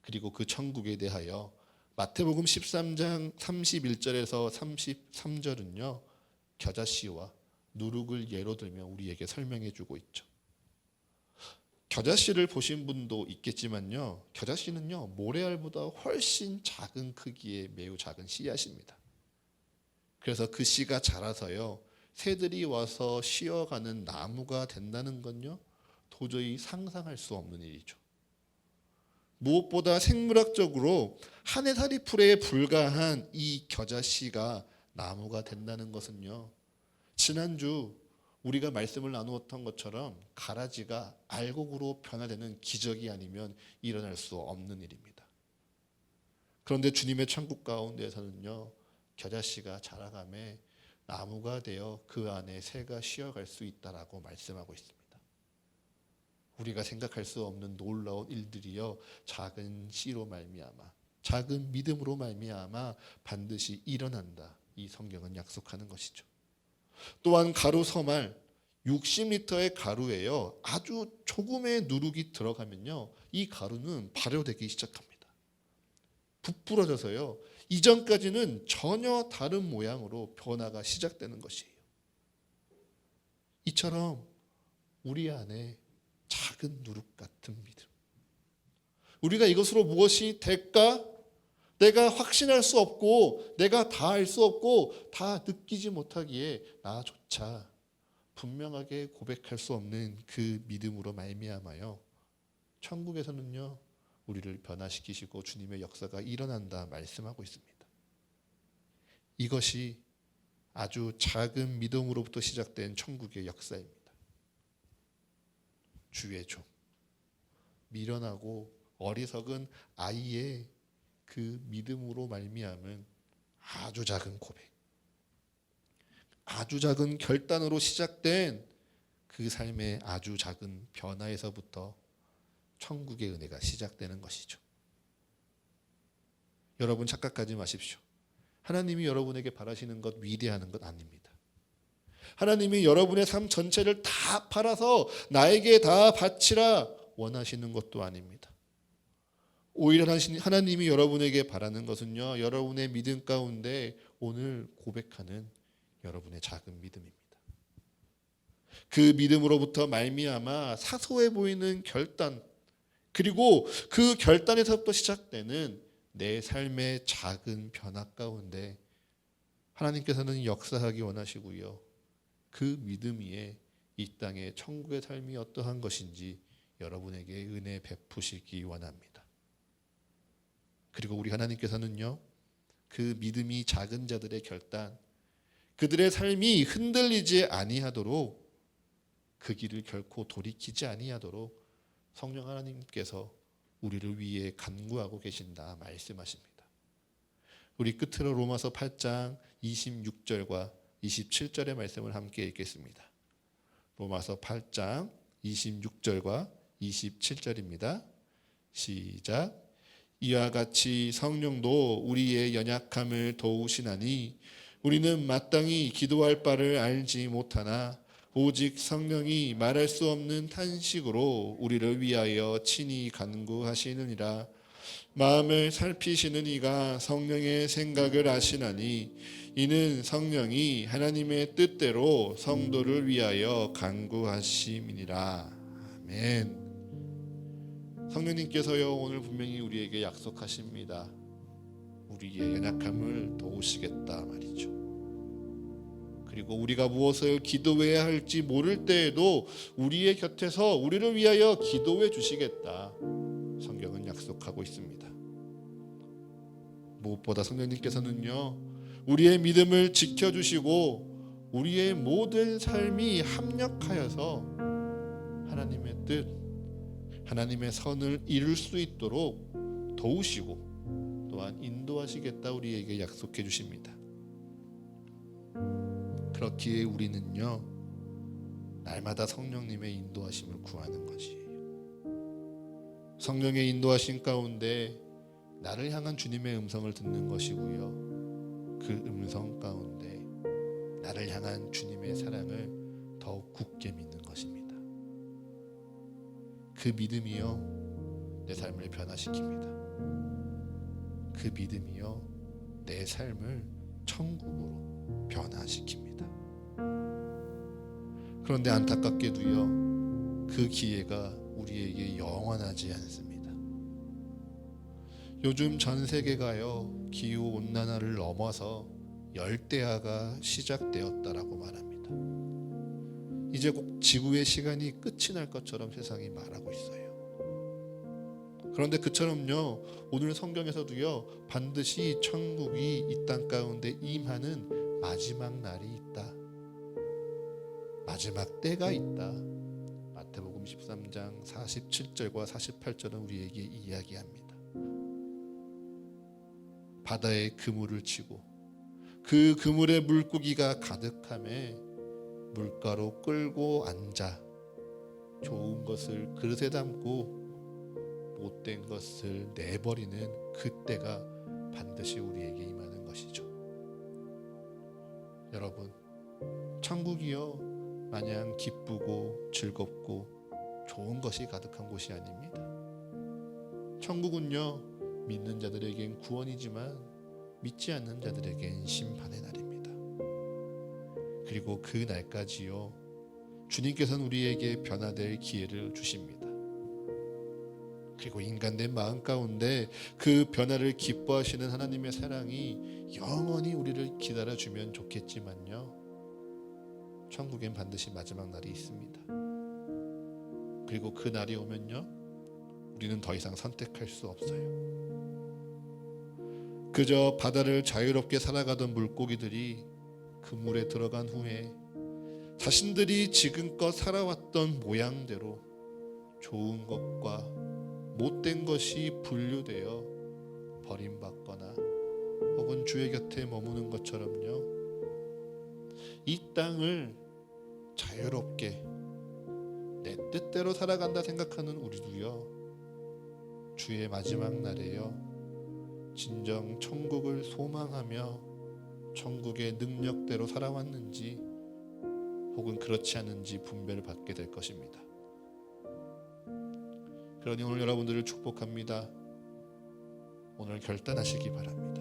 그리고 그 천국에 대하여 마태복음 13장 31절에서 33절은요, 겨자씨와 누룩을 예로 들며 우리에게 설명해 주고 있죠. 겨자씨를 보신 분도 있겠지만요, 겨자씨는요, 모래알보다 훨씬 작은 크기의 매우 작은 씨앗입니다. 그래서 그 씨가 자라서요, 새들이 와서 쉬어가는 나무가 된다는 건요, 도저히 상상할 수 없는 일이죠. 무엇보다 생물학적으로 한 해살이 풀에 불과한 이 겨자씨가 나무가 된다는 것은요, 지난주 우리가 말씀을 나누었던 것처럼 가라지가 알곡으로 변화되는 기적이 아니면 일어날 수 없는 일입니다. 그런데 주님의 천국 가운데에서는요, 겨자씨가 자라가며 나무가 되어 그 안에 새가 쉬어갈 수 있다라고 말씀하고 있습니다. 우리가 생각할 수 없는 놀라운 일들이요 작은 씨로 말미암아 작은 믿음으로 말미암아 반드시 일어난다. 이 성경은 약속하는 것이죠. 또한 가루 서말 60리터의 가루에요 아주 조금의 누룩이 들어가면요 이 가루는 발효되기 시작합니다. 부풀어져서요 이전까지는 전혀 다른 모양으로 변화가 시작되는 것이에요. 이처럼 우리 안에 작은 누룩 같은 믿음, 우리가 이것으로 무엇이 될까? 내가 확신할 수 없고 내가 다 알 수 없고 다 느끼지 못하기에 나조차 분명하게 고백할 수 없는 그 믿음으로 말미암아요 천국에서는요 우리를 변화시키시고 주님의 역사가 일어난다 말씀하고 있습니다. 이것이 아주 작은 믿음으로부터 시작된 천국의 역사입니다. 주의 종, 미련하고 어리석은 아이의 그 믿음으로 말미암은 아주 작은 고백, 아주 작은 결단으로 시작된 그 삶의 아주 작은 변화에서부터 천국의 은혜가 시작되는 것이죠. 여러분 착각하지 마십시오. 하나님이 여러분에게 바라시는 것 위대한 것 아닙니다. 하나님이 여러분의 삶 전체를 다 팔아서 나에게 다 바치라 원하시는 것도 아닙니다. 오히려 하나님이 여러분에게 바라는 것은요 여러분의 믿음 가운데 오늘 고백하는 여러분의 작은 믿음입니다. 그 믿음으로부터 말미암아 사소해 보이는 결단, 그리고 그 결단에서부터 시작되는 내 삶의 작은 변화 가운데 하나님께서는 역사하기 원하시고요 그 믿음 위에 이 땅의 천국의 삶이 어떠한 것인지 여러분에게 은혜 베푸시기 원합니다. 그리고 우리 하나님께서는요 그 믿음이 작은 자들의 결단, 그들의 삶이 흔들리지 아니하도록 그 길을 결코 돌이키지 아니하도록 성령 하나님께서 우리를 위해 간구하고 계신다 말씀하십니다. 우리 끝으로 로마서 8장 26절과 27절의 말씀을 함께 읽겠습니다. 로마서 8장 26절과 27절입니다. 시작. 이와 같이 성령도 우리의 연약함을 도우시나니 우리는 마땅히 기도할 바를 알지 못하나 오직 성령이 말할 수 없는 탄식으로 우리를 위하여 친히 간구하시느니라. 마음을 살피시는 이가 성령의 생각을 아시나니 이는 성령이 하나님의 뜻대로 성도를 위하여 간구하심이니라. 아멘. 성령님께서요 오늘 분명히 우리에게 약속하십니다. 우리의 연약함을 도우시겠다 말이죠. 그리고 우리가 무엇을 기도해야 할지 모를 때에도 우리의 곁에서 우리를 위하여 기도해 주시겠다 성경은 약속하고 있습니다. 무엇보다 성령님께서는요 우리의 믿음을 지켜주시고 우리의 모든 삶이 합력하여서 하나님의 뜻, 하나님의 선을 이룰 수 있도록 도우시고 또한 인도하시겠다 우리에게 약속해 주십니다. 그렇기에 우리는요 날마다 성령님의 인도하심을 구하는 것이에요. 성령의 인도하심 가운데 나를 향한 주님의 음성을 듣는 것이고요 그 음성 가운데 나를 향한 주님의 사랑을 더욱 굳게 믿는 것입니다. 그 믿음이요 내 삶을 변화시킵니다. 그 믿음이요 내 삶을 천국으로 변화시킵니다. 그런데 안타깝게도요 그 기회가 우리에게 영원하지 않습니다. 요즘 전 세계가요 기후온난화를 넘어서 열대야가 시작되었다라고 말합니다. 이제 곧 지구의 시간이 끝이 날 것처럼 세상이 말하고 있어요. 그런데 그처럼요 오늘 성경에서도요 반드시 천국이 이 땅 가운데 임하는 마지막 날이 있다, 마지막 때가 있다. 마태복음 13장 47절과 48절은 우리에게 이야기합니다. 바다에 그물을 치고 그 그물에 물고기가 가득함에 물가로 끌고 앉아 좋은 것을 그릇에 담고 못된 것을 내버리는 그때가 반드시 우리에게 임하는 것이죠. 여러분, 천국이요 마냥 기쁘고 즐겁고 좋은 것이 가득한 곳이 아닙니다. 천국은요 믿는 자들에겐 구원이지만 믿지 않는 자들에겐 심판의 날입니다. 그리고 그 날까지요 주님께서는 우리에게 변화될 기회를 주십니다. 그리고 인간된 마음 가운데 그 변화를 기뻐하시는 하나님의 사랑이 영원히 우리를 기다려주면 좋겠지만요, 천국엔 반드시 마지막 날이 있습니다. 그리고 그 날이 오면요 우리는 더 이상 선택할 수 없어요. 그저 바다를 자유롭게 살아가던 물고기들이 그 물에 들어간 후에 자신들이 지금껏 살아왔던 모양대로 좋은 것과 못된 것이 분류되어 버림받거나 혹은 주의 곁에 머무는 것처럼요, 이 땅을 자유롭게 내 뜻대로 살아간다 생각하는 우리도요 주의 마지막 날에요 진정 천국을 소망하며 천국의 능력대로 살아왔는지 혹은 그렇지 않은지 분별을 받게 될 것입니다. 그러니 오늘 여러분들을 축복합니다. 오늘 결단하시기 바랍니다.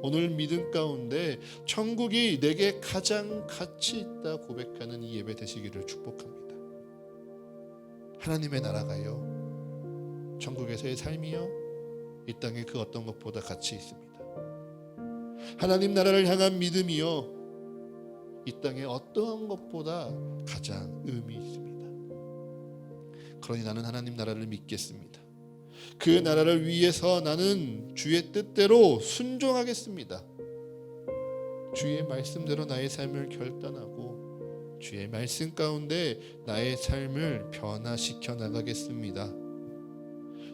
오늘 믿음 가운데 천국이 내게 가장 가치 있다 고백하는 이 예배 되시기를 축복합니다. 하나님의 나라가요 천국에서의 삶이요 이 땅의 그 어떤 것보다 가치 있습니다. 하나님 나라를 향한 믿음이요 이 땅의 어떠한 것보다 가장 의미 있습니다. 그러니 나는 하나님 나라를 믿겠습니다. 그 나라를 위해서 나는 주의 뜻대로 순종하겠습니다. 주의 말씀대로 나의 삶을 결단하고 주의 말씀 가운데 나의 삶을 변화시켜 나가겠습니다.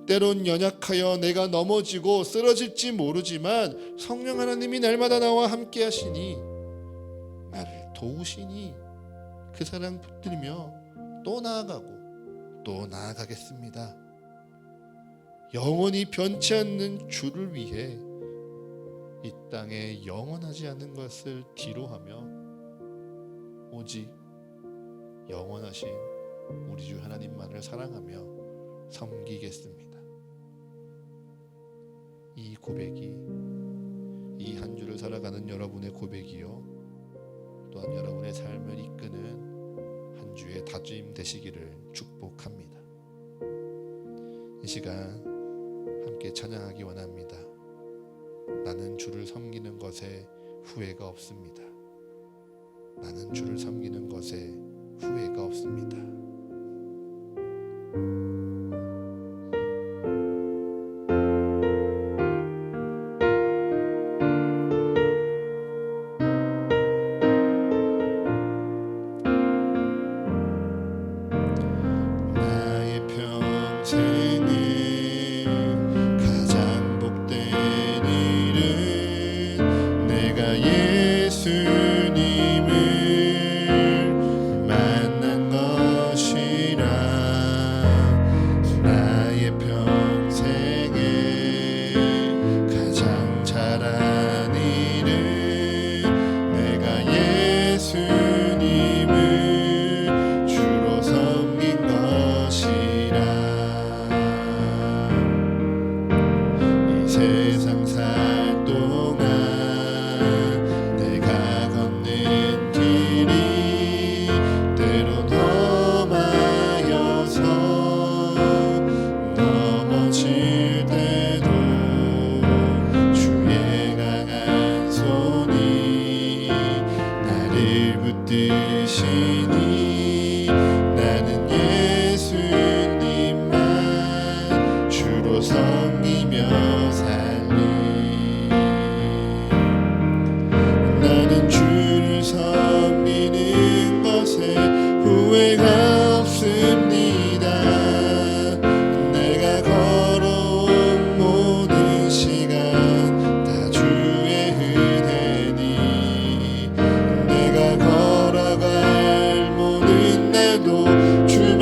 때론 연약하여 내가 넘어지고 쓰러질지 모르지만 성령 하나님이 날마다 나와 함께 하시니 나를 도우시니 그 사랑 붙들며 또 나아가고 또 나아가겠습니다. 영원히 변치 않는 주를 위해 이 땅에 영원하지 않은 것을 뒤로하며 오직 영원하신 우리 주 하나님만을 사랑하며 섬기겠습니다. 이 고백이 이 한 주를 살아가는 여러분의 고백이요 또한 여러분의 삶을 이끄는 한 주의 다짐 되시기를 축복합니다. 이 시간 함께 찬양하기 원합니다. 나는 주를 섬기는 것에 후회가 없습니다. 나는 주를 섬기는 것에 후회가 없습니다. 나의 평생에 가장 복된 일은 내가 예수님을 만난 것이라. 나의 평생에 가장 잘한 일은 내가 예수님을 주로 섬긴 것이라. 이 세상 살 동안 내가 걷는 길이 때론 험하여서 넘어질 때도 주의 강한 손이 나를 붙드시니 나는 예수님만 주로 섬기며 살리. 나는 주를 섬기는 것에 후회가 없습니다. 내가 걸어온 모든 시간 다 주의 은혜니 내가 걸어갈 모든 날도 주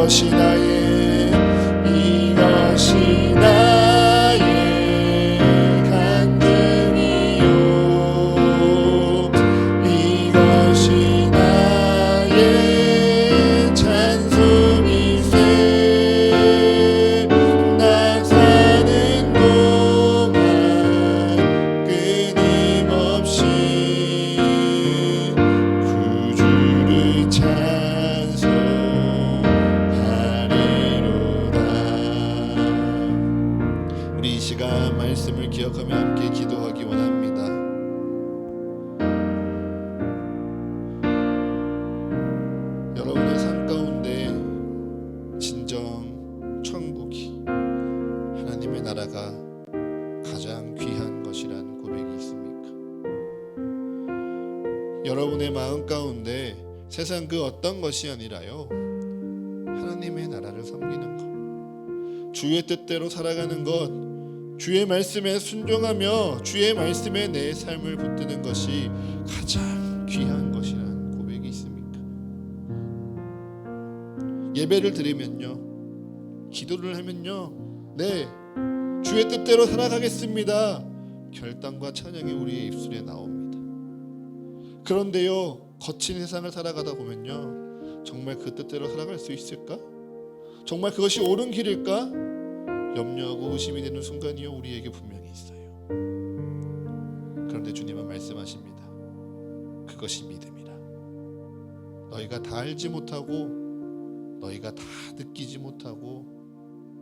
이것이 나의 간증이요 이것이 나의 찬송일세 나 사는 동안 끊임없이 구주를 찬송하리로다. 우리 이 시간 말씀을 기억하며 함께 기도하기 원합니다. 여러분의 삶 가운데 진정 천국이 하나님의 나라가 가장 귀한 것이라는 고백이 있습니까? 여러분의 마음 가운데 세상 그 어떤 것이 아니라요 하나님의 나라를 섬기는 것, 주의 뜻대로 살아가는 것, 주의 말씀에 순종하며 주의 말씀에 내 삶을 붙드는 것이 가장 귀한 것이라는 고백이 있습니까? 예배를 드리면요, 기도를 하면요, 네, 주의 뜻대로 살아가겠습니다 결단과 찬양이 우리의 입술에 나옵니다. 그런데요, 거친 세상을 살아가다 보면요, 정말 그 뜻대로 살아갈 수 있을까? 정말 그것이 옳은 길일까? 염려하고 의심이 되는 순간이요 우리에게 분명히 있어요. 그런데 주님은 말씀하십니다. 그것이 믿음이라. 너희가 다 알지 못하고 너희가 다 느끼지 못하고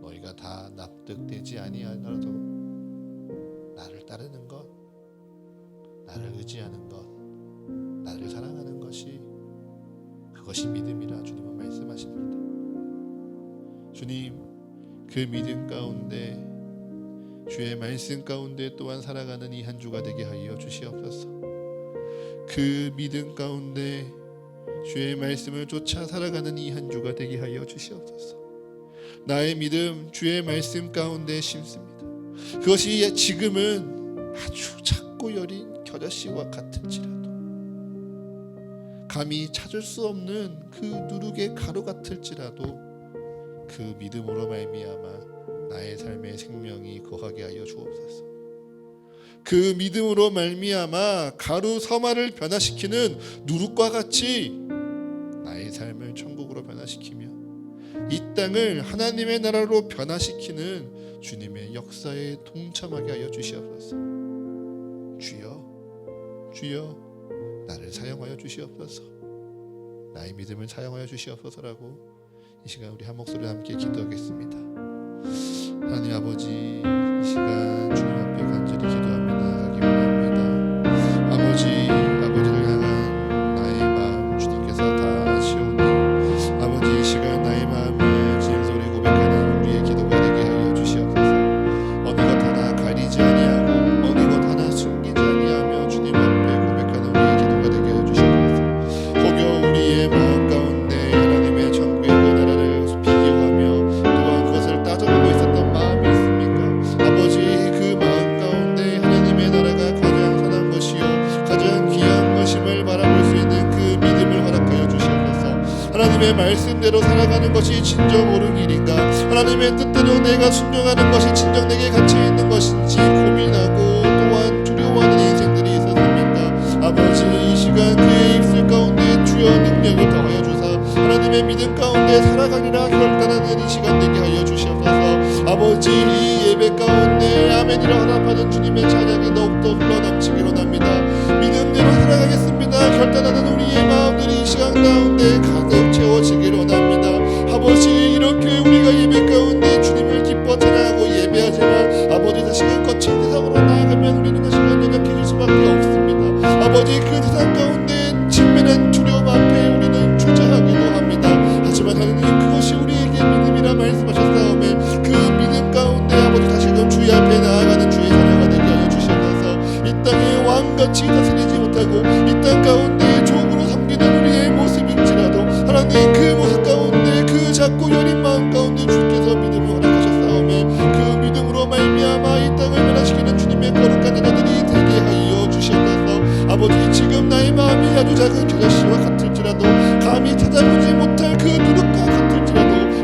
너희가 다 납득되지 아니하더라도 나를 따르는 것, 나를 의지하는 것, 나를 사랑하는 것이 그것이 믿음이라 주님은 말씀하십니다. 주님, 그 믿음 가운데 주의 말씀 가운데 또한 살아가는 이 한 주가 되게 하여 주시옵소서. 그 믿음 가운데 주의 말씀을 쫓아 살아가는 이 한 주가 되게 하여 주시옵소서. 나의 믿음 주의 말씀 가운데 심습니다. 그것이 지금은 아주 작고 여린 겨자씨와 같을지라도 감히 찾을 수 없는 그 누룩의 가루 같을지라도 그 믿음으로 말미암아 나의 삶의 생명이 거하게 하여 주옵소서. 그 믿음으로 말미암아 가루 서마를 변화시키는 누룩과 같이 나의 삶을 천국으로 변화시키며 이 땅을 하나님의 나라로 변화시키는 주님의 역사에 동참하게 하여 주시옵소서. 주여, 주여, 나를 사용하여 주시옵소서. 나의 믿음을 사용하여 주시옵소서라고 이 시간 우리 한 목소리로 함께 기도하겠습니다. 하나님 아버지, 이 시간 주님 앞에 간절히 기도하며 나아가기 원합니다. 아버지를 향한 나의 마음 주님께서 다 아시오니 아버지, 이 시간 나의 마음을 진솔히 고백하는 우리의 기도가 되게 하여 주시옵소서. 어느 것 하나 가리지 아니하고 어느 것 하나 숨기지 아니하며 주님 앞에 고백하는 우리의 기도가 되게 하여 주시옵소서. 혹여 우리의 마음 가운데 하나님의 천국의 그 나라를 비교하며 또한 그것을 따져보고 있었던 마음이 있습니까? 아버지, 그 마음 가운데 하나님의 나라가 가장 선한 것이요 가장 귀한 것임을 바라볼 수 있는 그 믿음을 허락하여 주시옵소서. 하나님의 말씀대로 살아가는 것이 진정 옳은 길인가? 하나님의 뜻대로 내가 순종하는 것이 진정 내게 가치 있는 것인지 고민하고 또한 두려워하는 인생들이 있었습니까? 아버지, 이 시간 그의 입술 가운데 주여 능력을 더하여 주사 하나님의 믿음 가운데 살아가리라 결단하는 이 시간 되게 하여 주시옵소서. 아버지, 이 예배 가운데 아멘이라 허락받은 주님의 찬양이 더욱더 흘러넘치기로 합니다. 믿음대로 살아가겠습니다 결단하는 우리의 마음들이 이 시간 가운데 가득 채워지기로 합니다. 아버지, 이렇게 우리가 예배 가운데 주님을 기뻐 찬양하고 예배하지만 아버지, 다시금 거친 세상으로 나아가면 우리는 다시금 연약해질 수밖에 없습니다. 아버지, 그 세상 가운데 직면한 두려움 앞에 우리는 주저하기도 합니다. 하지만 하나님, 그것이 우리에게 믿음이라 말씀하셨사오매 그 믿음 가운데 아버지 다시금 주의 앞에 나아가는 주의 자녀가 되게 하여 주시옵소서. 이 땅에 왕같이 다스리지 못하고 이 땅 가운데 종으로 섬기는 우리의 모습일지라도 하나님, 그 모습 가운데 그 작고 여린 마음 가운데 주께서 믿음을 허락하셨사오매 그 믿음으로 말미암아 이 땅을 변화시키는 주님의 거룩한 자녀들이 되게 하여 주시옵소서. 아버지, 지금 나의 마음이 아주 작은 겨자씨와 같을지라도 감히 찾아보지 못할 그 누룩과 같을지라도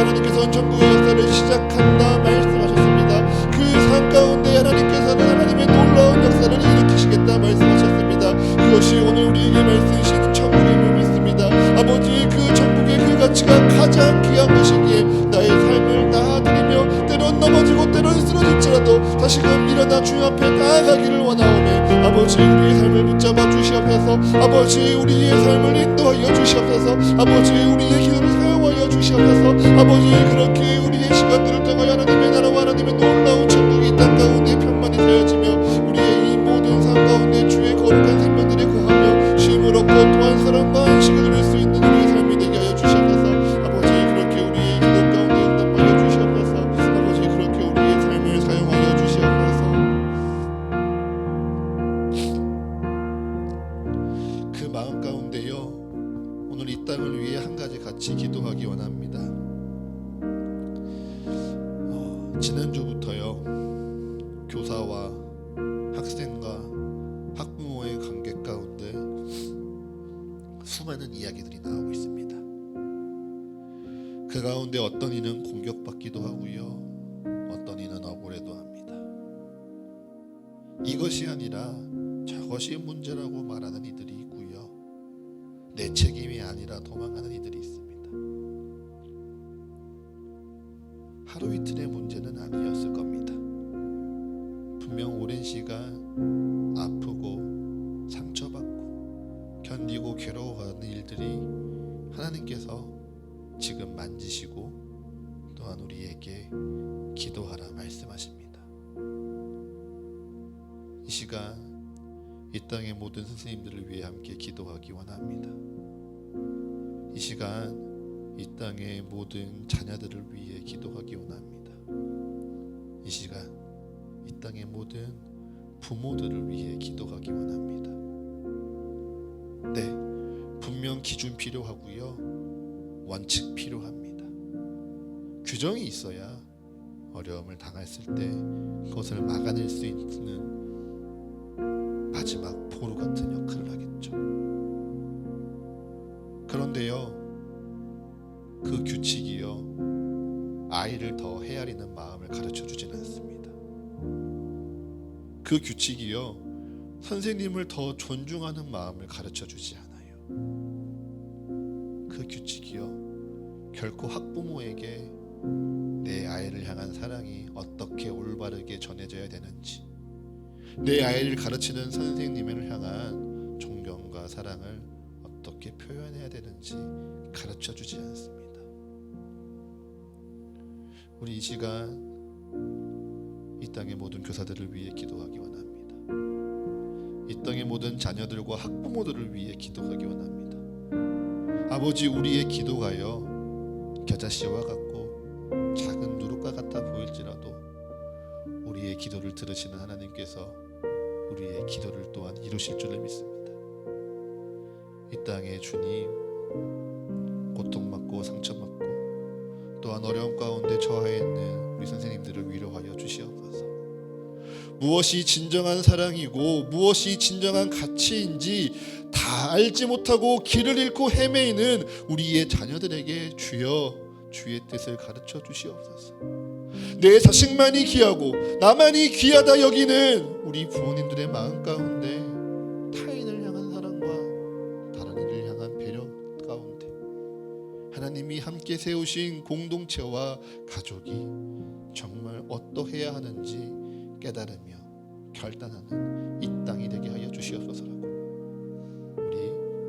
하나님께서는 천국의 역사를 시작한다 말씀하셨습니다. 그 삶 가운데 하나님께서는 하나님의 놀라운 역사를 일으키시겠다 말씀하셨습니다. 그것이 오늘 우리에게 말씀하시는 천국임을 믿습니다. 아버지, 그 천국의 그 가치가 가장 귀한 것이기에 나의 삶을 나아드리며 때론 넘어지고 때론 쓰러질지라도 다시금 일어나 주님 앞에 나아가기를 원하오매 아버지, 우리의 삶을 붙잡아 주시옵소서. 아버지, 우리의 삶을 인도하여 주시옵소서. 아버지, 우리의 기도를 사용하여 주시옵소서. 아버지, 그렇게 우리의 시간들을 통하여 하나님의 나라와 하나님의 놀라운 천국이 이 땅 가운데 편만이 되어지며 우리의 이 모든 삶 가운데 주의 거룩한 생명들이 거하며 쉼을 얻고 또한 사랑과 안식을 누릴 수 있는 우리의 삶이 되게 하여 주시옵소서. 아버지, 그렇게 우리의 기도 가운데 응답하여 주시옵소서. 아버지, 그렇게 우리의 삶을 사용하여 주시옵소서. 그 마음 가운데요, 오늘 이 땅을 위해 한 가지 같이 기도하기 원합니다. 지난주부터요, 교사와 학생과 학부모의 관계 가운데 수많은 이야기들이 나오고 있습니다. 그 가운데 어떤 이는 공격받기도 하고요, 어떤 이는 억울해도 합니다. 이것이 아니라 저것이 문제라고 말하는 이들이 있고요, 내 책임이 아니라 도망가는 이들이 있습니다. 하루 이틀의 문제는 아니었을 겁니다. 분명 오랜 시간 아프고 상처받고 견디고 괴로워하는 일들이 하나님께서 지금 만지시고 또한 우리에게 기도하라 말씀하십니다. 이 시간 이 땅의 모든 선생님들을 위해 함께 기도하기 원합니다. 이 시간 이 땅의 모든 자녀들을 위해 기도하기 원합니다. 이 시간 이 땅의 모든 부모들을 위해 기도하기 원합니다. 네, 분명 기준 필요하고요, 원칙 필요합니다. 규정이 있어야 어려움을 당했을 때 그것을 막아낼 수 있는 마지막 보루 같은 역할을 하겠죠. 그런데요, 그 규칙이요, 아이를 더 헤아리는 마음을 가르쳐 주진 않습니다. 그 규칙이요, 선생님을 더 존중하는 마음을 가르쳐 주지 않아요. 그 규칙이요, 결코 학부모에게 내 아이를 향한 사랑이 어떻게 올바르게 전해져야 되는지, 내 아이를 가르치는 선생님을 향한 존경과 사랑을 어떻게 표현해야 되는지 가르쳐 주지 않습니다. 우리 이 시간 이 땅의 모든 교사들을 위해 기도하기 원합니다. 이 땅의 모든 자녀들과 학부모들을 위해 기도하기 원합니다. 아버지, 우리의 기도가요, 겨자씨와 같고 작은 누룩과 같아 보일지라도 우리의 기도를 들으시는 하나님께서 우리의 기도를 또한 이루실 줄을 믿습니다. 이 땅의 주님, 고통받고 상처받고 또한 어려움 가운데 처해 있는 우리 선생님들을 위로하여 주시옵소서. 무엇이 진정한 사랑이고 무엇이 진정한 가치인지 다 알지 못하고 길을 잃고 헤매이는 우리의 자녀들에게 주여 주의 뜻을 가르쳐 주시옵소서. 내 자식만이 귀하고 나만이 귀하다 여기는 우리 부모님들의 마음 가운데 타인을 향한 사랑과 다른 이를 향한 배려 가운데 하나님이 함께 세우신 공동체와 가족이 정말 어떠해야 하는지 깨달으며 결단하는 이 땅이 되게 하여 주시옵소서라고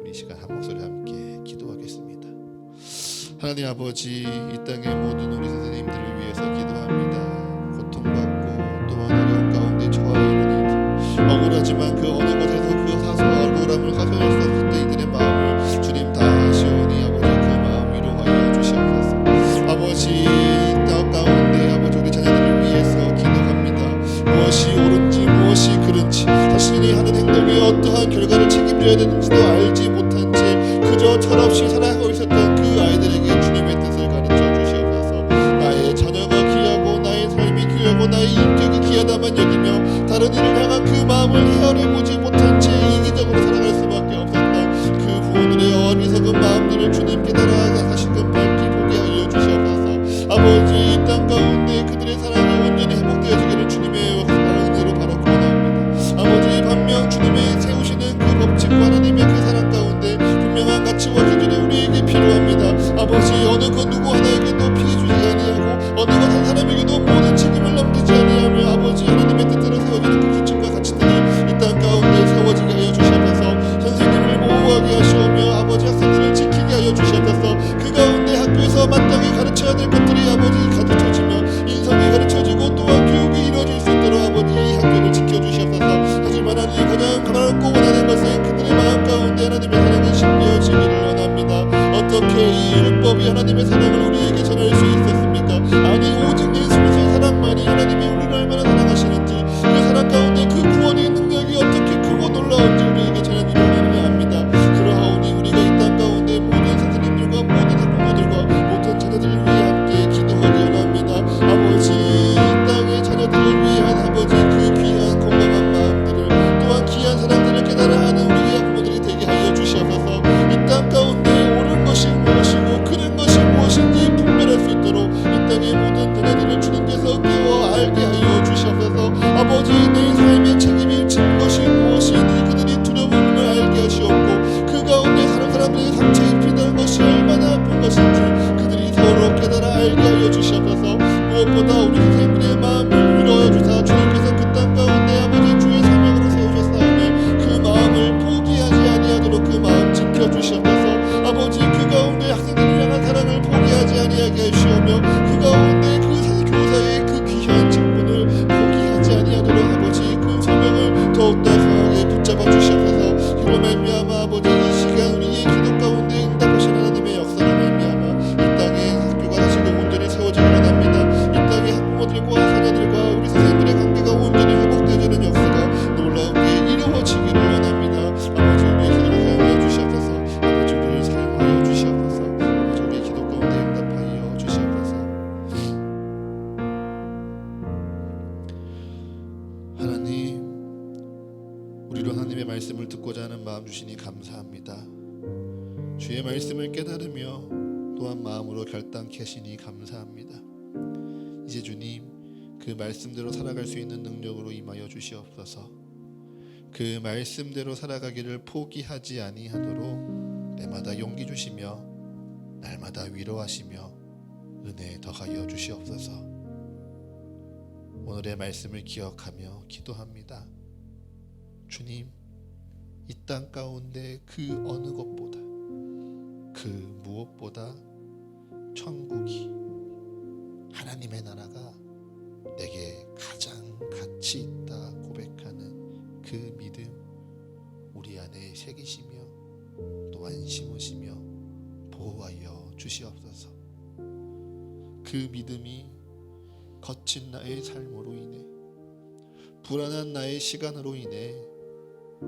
우리 시간 한 목소리 함께 기도하겠습니다. 하나님 아버지, 이 땅의 모든 우리 선생님들을 위해서 기도합니다. 고통받고 또한 어려운 가운데 처해 있는 이들, 억울하지만 그 어느 곳에서 그 사소한 억울함을 가져올 수 없을 때 이들의 마음을 주님 다 아시오니 아버지, 그 마음 위로하여 주시옵소서. 아버지, 이 땅 가운데 아버지 우리 자녀들을 위해서 기도합니다. 무엇이 옳은지 무엇이 그른지 자신이 하는 행동에 어떠한 결과를 책임져야 되는지도 알지 못한 채 그저 철없이 살아가고 있었던 그 아이들에게 주님의 뜻을 가르쳐 주시옵소서. 나의 자녀가 귀하고 나의 삶이 귀하고 나의 인격이 귀하다만 여기며 다른 이를 향한 그 마음을 헤아려보지 못한 채 이기적으로 살아갈 수밖에 없었던 그 부모들의 어리석은 마음들을 주님 깨달아 다시금 밝히 보게 하여 주시옵소서. 가치와 기준이 우리에게 필요합니다. 아버지, 어느 것 누구 하나에게도 피해 주지 아니하고 어느 것 한 사람에게도 모든 책임을 넘기지 아니하며 아버지 하나님의 뜻대로 세워지는 그 기준과 가치들이 이 땅 가운데 세워지게 하여 주시옵소서. 선생님을 보호하게 하시오며 아버지 학생들을 지키게 하여 주시옵소서. 그 가운데 학교에서 마땅히 가르쳐야 될 것들이 아버지 가르쳐지며 인성이 가르쳐지고 또한 교육이 이루어질 수 있도록 아버지 이 학교를 지켜주시옵소서. 하지만 하나님 가장 가난하고 원하는 것은 그들의 마음 가운데 하나님의 사랑이 심겨지기를 원합니다. 어떻게 이 율법이 하나님의 사랑을 우리에게 전할 수 있었습니까? 아니 오직 예수 그리스도의 사랑만이 하나님이 우리를 얼마나 사랑하시는지 그 사랑 가운데 그 구원의 능력이 어떻게 크고 놀라운지 우리에게 전하기를 우리는 압니다. 그러하오니 우리가 이 땅 가운데 모든 선생님들과 모든 학부모들과 모든 자녀들을 위해 함께 기도하기 원합니다. 아버지 이 땅의 자녀들을 위한 아버지 그 귀한 건강한 마음들을 또한 귀한 사랑들을 깨달아 하는 우리의 학부모들이 되게 하여 주시옵소서. 이 땅 가운데 옳은 것이 무엇이고 그른 것이 무엇인지 분별할 수 있도록 이 땅의 모든 자녀들을 주님께서 깨워 알게 하여 주시옵소서. 아버지 내 삶의 책임이 진 것이 무엇이니 그들이 두려움을 알게 하시옵고 그 가운데 다른 사람들의 상처에 입히는 것이 얼마나 아픈 것인지 그들이 서로 깨달아 알게 하여 주시옵소서. 무엇보다 우리 선생님들의 마음을 위로하여 주사 주님께서 그 땅 가운데 아버지 주의 사명으로 세우셨사오매 그 마음을 포기하지 아니하도록 그 마음 지켜주시옵소서. 아버지 그 가운데 학생들을 향한 사랑을 포기하지 아니하게 하시오며 그 가운데 그 교사의 그 귀한 직분을 포기하지 아니하도록 아버지 그 소명을 더욱더 강하게 붙잡아 주시옵소서. 이로 말미암아 아버지 이 시간 우리의 기도 가운데 응답하신 하나님의 역사로 말미암아 이 땅의 학교가 다시금 온전히 세워지기 원합니다. 이 땅의 학부모들과 자녀들과 우리 선생님들의 관계가 온전히 회복되어지는 역사가 놀라우게 이루어지기를 원합니다. 아버지 우리의 기도를 사용하여 주시옵소서. 아버지 우리를 사용하여 주시옵소서. 아버지 우리의 기도 가운데 응답하여 주시옵소서. 하나님, 우리로 하나님의 말씀을 듣고자 하는 마음 주시니 감사합니다. 주의 말씀을 깨달으며 또한 마음으로 결단케 하시니 감사합니다. 이제 주님 그 말씀대로 살아갈 수 있는 능력으로 임하여 주시옵소서. 그 말씀대로 살아가기를 포기하지 아니하도록 때마다 용기 주시며 날마다 위로하시며 은혜 더하여 주시옵소서. 오늘의 말씀을 기억하며 기도합니다. 주님, 이 땅 가운데 그 어느 것보다 그 무엇보다 천국이 하나님의 나라가 내게 가장 가치 있다 고백하는 그 믿음 우리 안에 새기시며 또한 심으시며 보호하여 주시옵소서. 그 믿음이 거친 나의 삶으로 인해 불안한 나의 시간으로 인해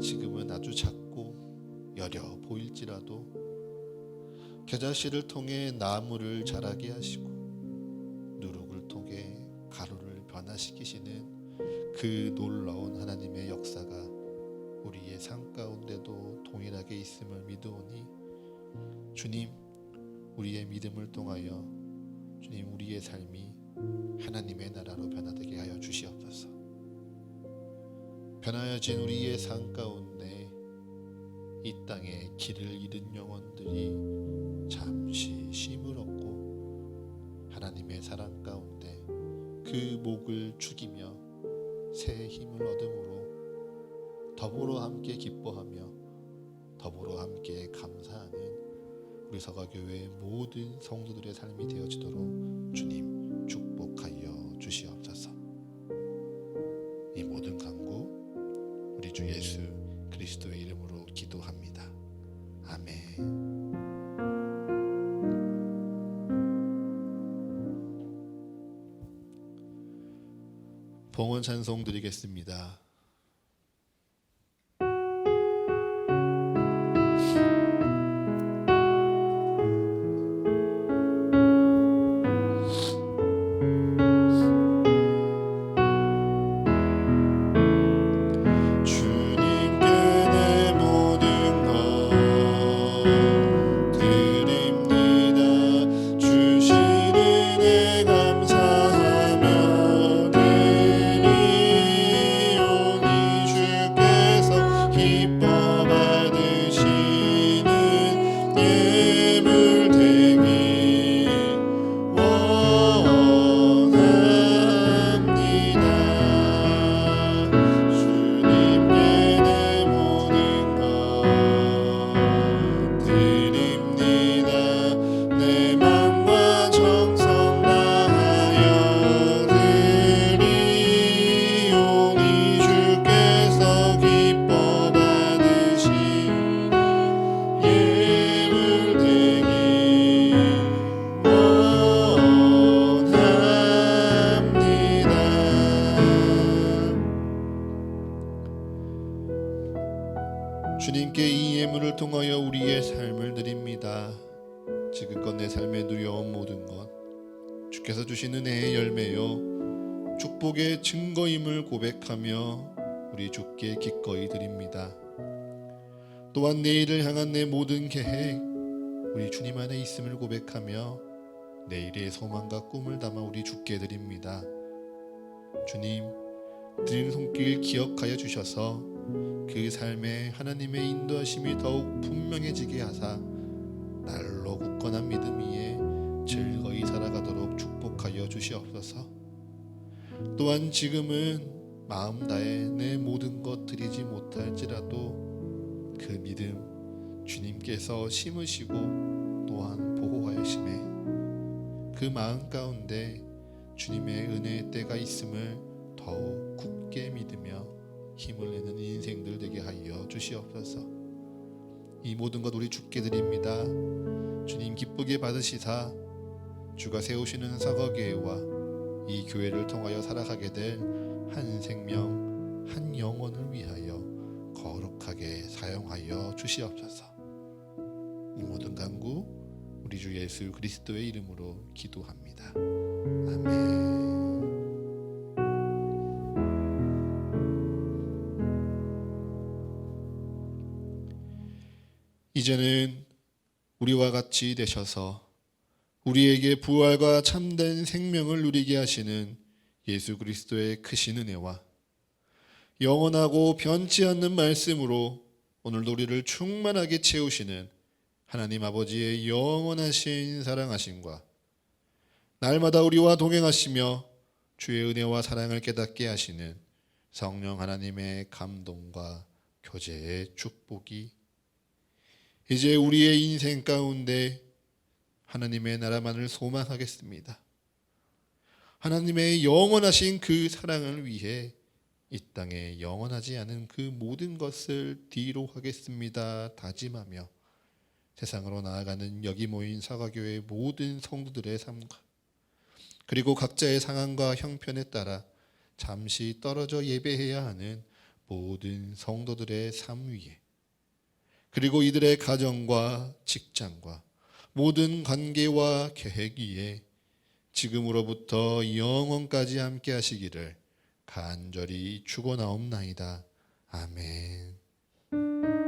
지금은 아주 작고 여려 보일지라도 겨자씨를 통해 나무를 자라게 하시고 누룩을 통해 가루를 변화시키시는 그 놀라운 하나님의 역사가 우리의 삶 가운데도 동일하게 있음을 믿으오니 주님, 우리의 믿음을 통하여 주님 우리의 삶이 하나님의 나라로 변화되게 하여 주시옵소서. 변화여진 우리의 삶 가운데 이 땅에 길을 잃은 영혼들이 잠시 쉼을 얻고 하나님의 사랑 가운데 그 목을 죽이며 새 힘을 얻음으로 더불어 함께 기뻐하며 더불어 함께 감사하는 우리 서가교회의 모든 성도들의 삶이 되어지도록 주님 축복하여 주시옵소서. 이 모든 간구 우리 주 예수 그리스도의 이름으로 기도합니다. 아멘. 봉헌 찬송 드리겠습니다. 주시는 애 감사하며 드리오 드립니다. 지금껏 내 삶에 누려온 모든 것 주께서 주신 은혜의 열매요 축복의 증거임을 고백하며 우리 주께 기꺼이 드립니다. 또한 내일을 향한 내 모든 계획 우리 주님 안에 있음을 고백하며 내일의 소망과 꿈을 담아 우리 주께 드립니다. 주님, 드린 손길 기억하여 주셔서 그 삶에 하나님의 인도하심이 더욱 분명해지게 하사 날로 굳건한 믿음 위에 즐거이 살아가도록 축복하여 주시옵소서. 또한 지금은 마음 다해 내 모든 것 드리지 못할지라도 그 믿음 주님께서 심으시고 또한 보호하심에 그 마음 가운데 주님의 은혜의 때가 있음을 더욱 굳게 믿으며 힘을 내는 인생들 되게 하여 주시옵소서. 이 모든 것 우리 주께 드립니다. 주님 기쁘게 받으시사 주가 세우시는 사과교회와 이 교회를 통하여 살아가게 될 한 생명 한 영혼을 위하여 거룩하게 사용하여 주시옵소서. 이 모든 간구 우리 주 예수 그리스도의 이름으로 기도합니다. 아멘. 이제는 우리와 같이 되셔서 우리에게 부활과 참된 생명을 누리게 하시는 예수 그리스도의 크신 은혜와 영원하고 변치 않는 말씀으로 오늘도 우리를 충만하게 채우시는 하나님 아버지의 영원하신 사랑하심과 날마다 우리와 동행하시며 주의 은혜와 사랑을 깨닫게 하시는 성령 하나님의 감동과 교제의 축복이 이제 우리의 인생 가운데 하나님의 나라만을 소망하겠습니다. 하나님의 영원하신 그 사랑을 위해 이 땅에 영원하지 않은 그 모든 것을 뒤로 하겠습니다 다짐하며 세상으로 나아가는 여기 모인 사과교회의 모든 성도들의 삶과 그리고 각자의 상황과 형편에 따라 잠시 떨어져 예배해야 하는 모든 성도들의 삶 위에 그리고 이들의 가정과 직장과 모든 관계와 계획 위에 지금으로부터 영원까지 함께 하시기를 간절히 축원하옵나이다. 아멘.